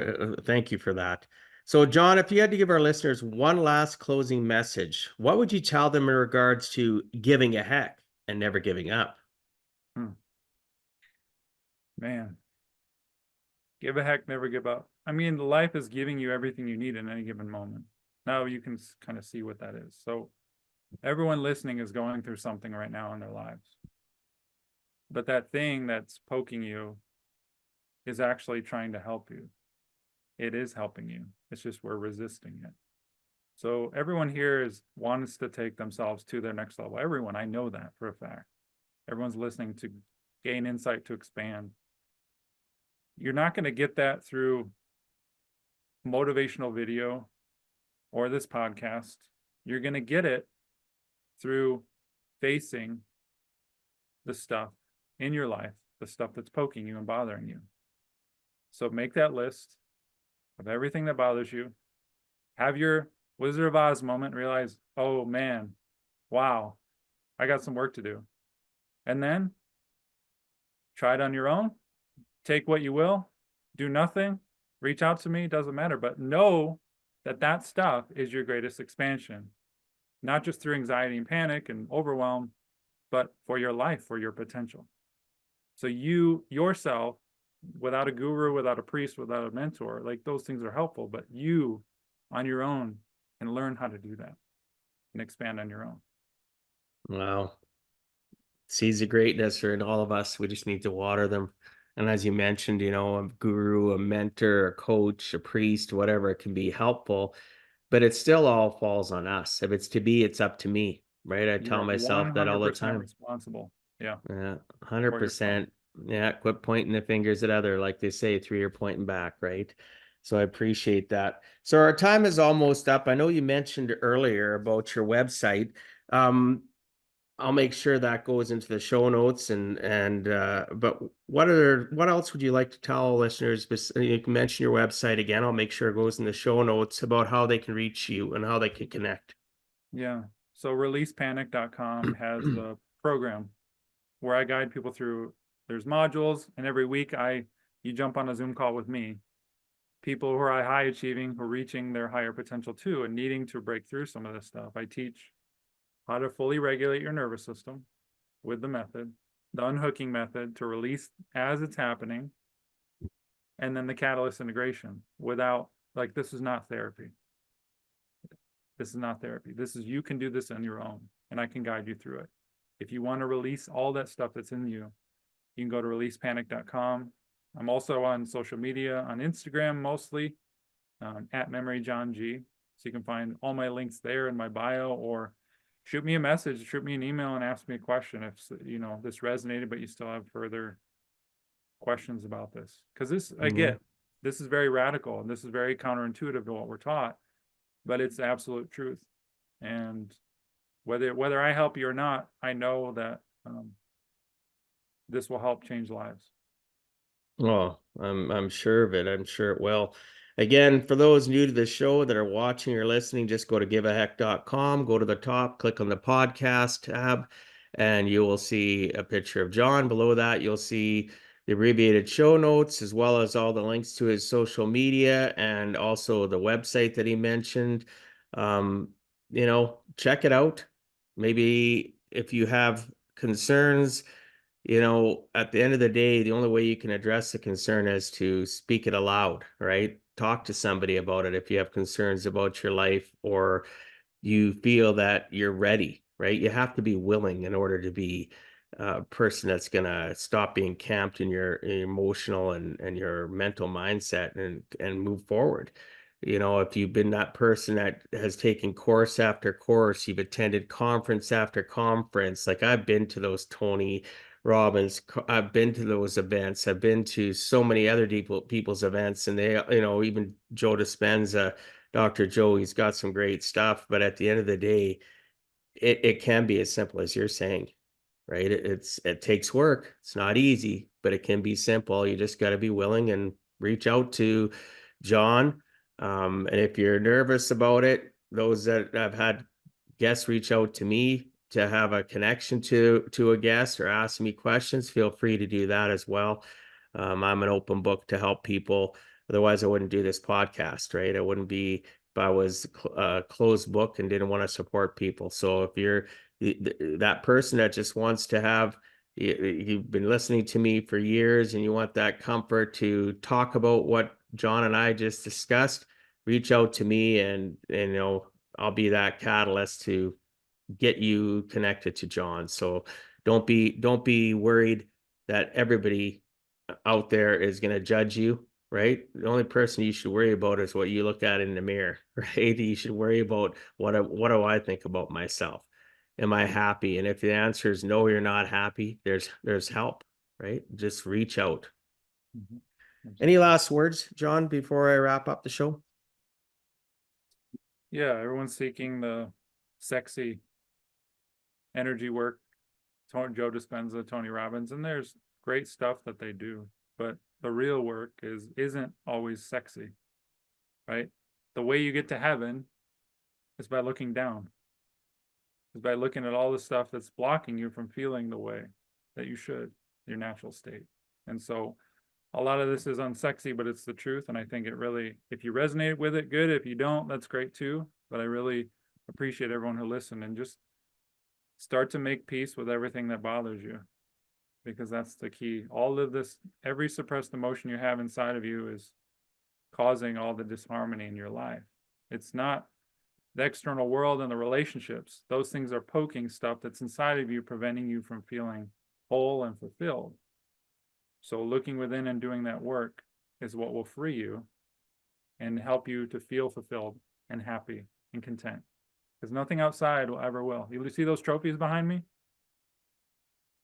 thank you for that. So, John, if you had to give our listeners one last closing message, what would you tell them in regards to giving a heck and never giving up? Man, give a heck, never give up. I mean, life is giving you everything you need in any given moment. Now you can kind of see what that is. So everyone listening is going through something right now in their lives. But that thing that's poking you is actually trying to help you. It is helping you. It's just we're resisting it. So everyone here wants to take themselves to their next level. Everyone, I know that for a fact. Everyone's listening to gain insight, to expand. You're not going to get that through motivational video or this podcast. You're going to get it through facing the stuff in your life, the stuff that's poking you and bothering you. So make that list of everything that bothers you. Have your Wizard of Oz moment, realize, oh man, wow, I got some work to do. And then try it on your own. Take what you will, do nothing, reach out to me, doesn't matter. But know that that stuff is your greatest expansion, not just through anxiety and panic and overwhelm, but for your life, for your potential. So you yourself, without a guru, without a priest, without a mentor, like those things are helpful, but you on your own can learn how to do that and expand on your own. Wow. Seeds of greatness are in all of us. We just need to water them. And as you mentioned, a guru, a mentor, a coach, a priest, whatever, it can be helpful, but it still all falls on us. If it's to be, it's up to me, right? I tell You're myself that all the 100% time. responsible. Yeah. Yeah, For yourself. 100%. Yeah, quit pointing the fingers at other, like they say, 3 you're pointing back, right? So I appreciate that. So our time is almost up. I know you mentioned earlier about your website. I'll make sure that goes into the show notes but what else would you like to tell listeners? You can mention your website again. I'll make sure it goes in the show notes about how they can reach you and how they can connect. Yeah. So releasepanic.com has the program where I guide people through. There's modules, and every week you jump on a Zoom call with me. People who are high achieving, who are reaching their higher potential too, and needing to break through some of this stuff. I teach how to fully regulate your nervous system with the method, the unhooking method to release as it's happening, and then the catalyst integration without, like, this is not therapy. This is not therapy. This is, you can do this on your own, and I can guide you through it. If you want to release all that stuff that's in you, you can go to releasepanic.com. I'm also on social media, on Instagram mostly, at MemoryJohnG. So you can find all my links there in my bio, or shoot me a message, shoot me an email and ask me a question if, you know, this resonated, but you still have further questions about this. Because this, I get, this is very radical and this is very counterintuitive to what we're taught, but it's the absolute truth. And whether I help you or not, I know that this will help change lives. Oh, I'm sure of it. I'm sure it will. Again, for those new to the show that are watching or listening, just go to giveaheck.com, go to the top, click on the podcast tab, and you will see a picture of John. Below that, you'll see the abbreviated show notes, as well as all the links to his social media and also the website that he mentioned. You know, check it out. Maybe if you have concerns, you know, at the end of the day, the only way you can address the concern is to speak it aloud, right? Talk to somebody about it if you have concerns about your life or you feel that you're ready, right? You have to be willing in order to be a person that's going to stop being camped in your emotional and your mental mindset and move forward. You know, if you've been that person that has taken course after course, you've attended conference after conference, like I've been to those Tony Robbins, I've been to those events, I've been to so many other people's events, and they, you know, even Joe Dispenza, Dr. Joe, he's got some great stuff, but at the end of the day, it can be as simple as you're saying, right? It takes work. It's not easy, but it can be simple. You just got to be willing and reach out to John. And if you're nervous about it, those that I've had guests reach out to me to have a connection to a guest or ask me questions, feel free to do that as well. I'm an open book to help people. Otherwise, I wouldn't do this podcast, right? I wouldn't be if I was a closed book and didn't want to support people. So if you're that person that just wants to have, you've been listening to me for years and you want that comfort to talk about what John and I just discussed, reach out to me and you know, I'll be that catalyst to get you connected to John. So don't be worried that everybody out there is going to judge you, right? The only person you should worry about is what you look at in the mirror, right? You should worry about what do I think about myself? Am I happy? And if the answer is no, you're not happy, there's help, right? Just reach out. Any last words, John, before I wrap up the show? Yeah, everyone's seeking the sexy energy work, Joe Dispenza, Tony Robbins, and there's great stuff that they do, but the real work isn't always sexy, right? The way you get to heaven is by looking down, is by looking at all the stuff that's blocking you from feeling the way that you should, your natural state. And so a lot of this is unsexy, but it's the truth. And I think it really, if you resonate with it, good. If you don't, that's great too. But I really appreciate everyone who listened, and just start to make peace with everything that bothers you, because that's the key. All of this, every suppressed emotion you have inside of you is causing all the disharmony in your life. It's not the external world and the relationships. Those things are poking stuff that's inside of you, preventing you from feeling whole and fulfilled. So looking within and doing that work is what will free you and help you to feel fulfilled and happy and content. Because nothing outside will ever will. You see those trophies behind me?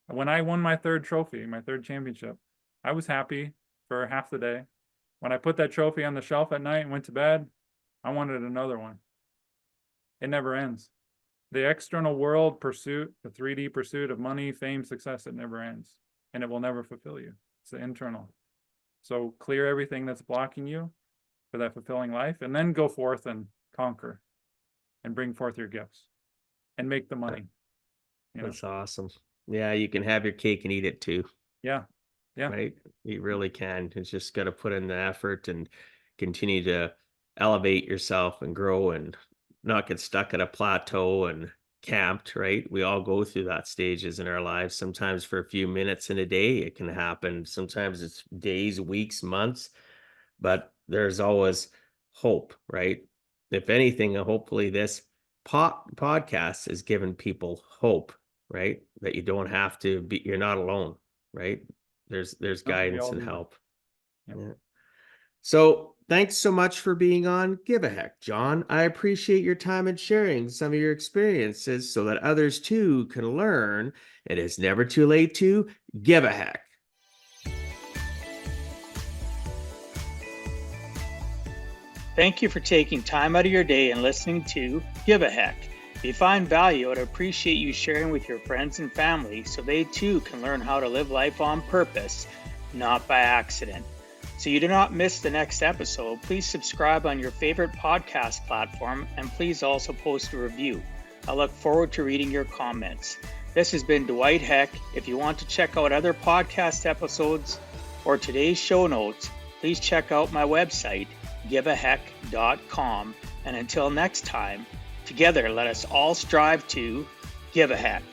When I won my third trophy, my third championship, I was happy for half the day. When I put that trophy on the shelf at night and went to bed, I wanted another one. It never ends. The external world pursuit, the 3D pursuit of money, fame, success, it never ends. And it will never fulfill you. It's the internal. So clear everything that's blocking you for that fulfilling life, and then go forth and conquer and bring forth your gifts and make the money. That's awesome. Yeah, you can have your cake and eat it too. Yeah. Yeah. Right? You really can. It's just got to put in the effort and continue to elevate yourself and grow and not get stuck at a plateau and camped, right? We all go through that stages in our lives, sometimes for a few minutes in a day, it can happen. Sometimes it's days, weeks, months, but there's always hope, right? If anything, hopefully this podcast has given people hope, right? That you don't have to be, you're not alone, right? There's No, we guidance all and do that. help. Yep. Yeah. So thanks so much for being on Give a Heck, John. I appreciate your time and sharing some of your experiences so that others too can learn it is never too late to give a heck. Thank you for taking time out of your day and listening to Give a Heck. If you find value, I'd appreciate you sharing with your friends and family so they too can learn how to live life on purpose, not by accident. So you do not miss the next episode, please subscribe on your favorite podcast platform and please also post a review. I look forward to reading your comments. This has been Dwight Heck. If you want to check out other podcast episodes or today's show notes, please check out my website, giveaheck.com. And until next time, together let us all strive to give a heck.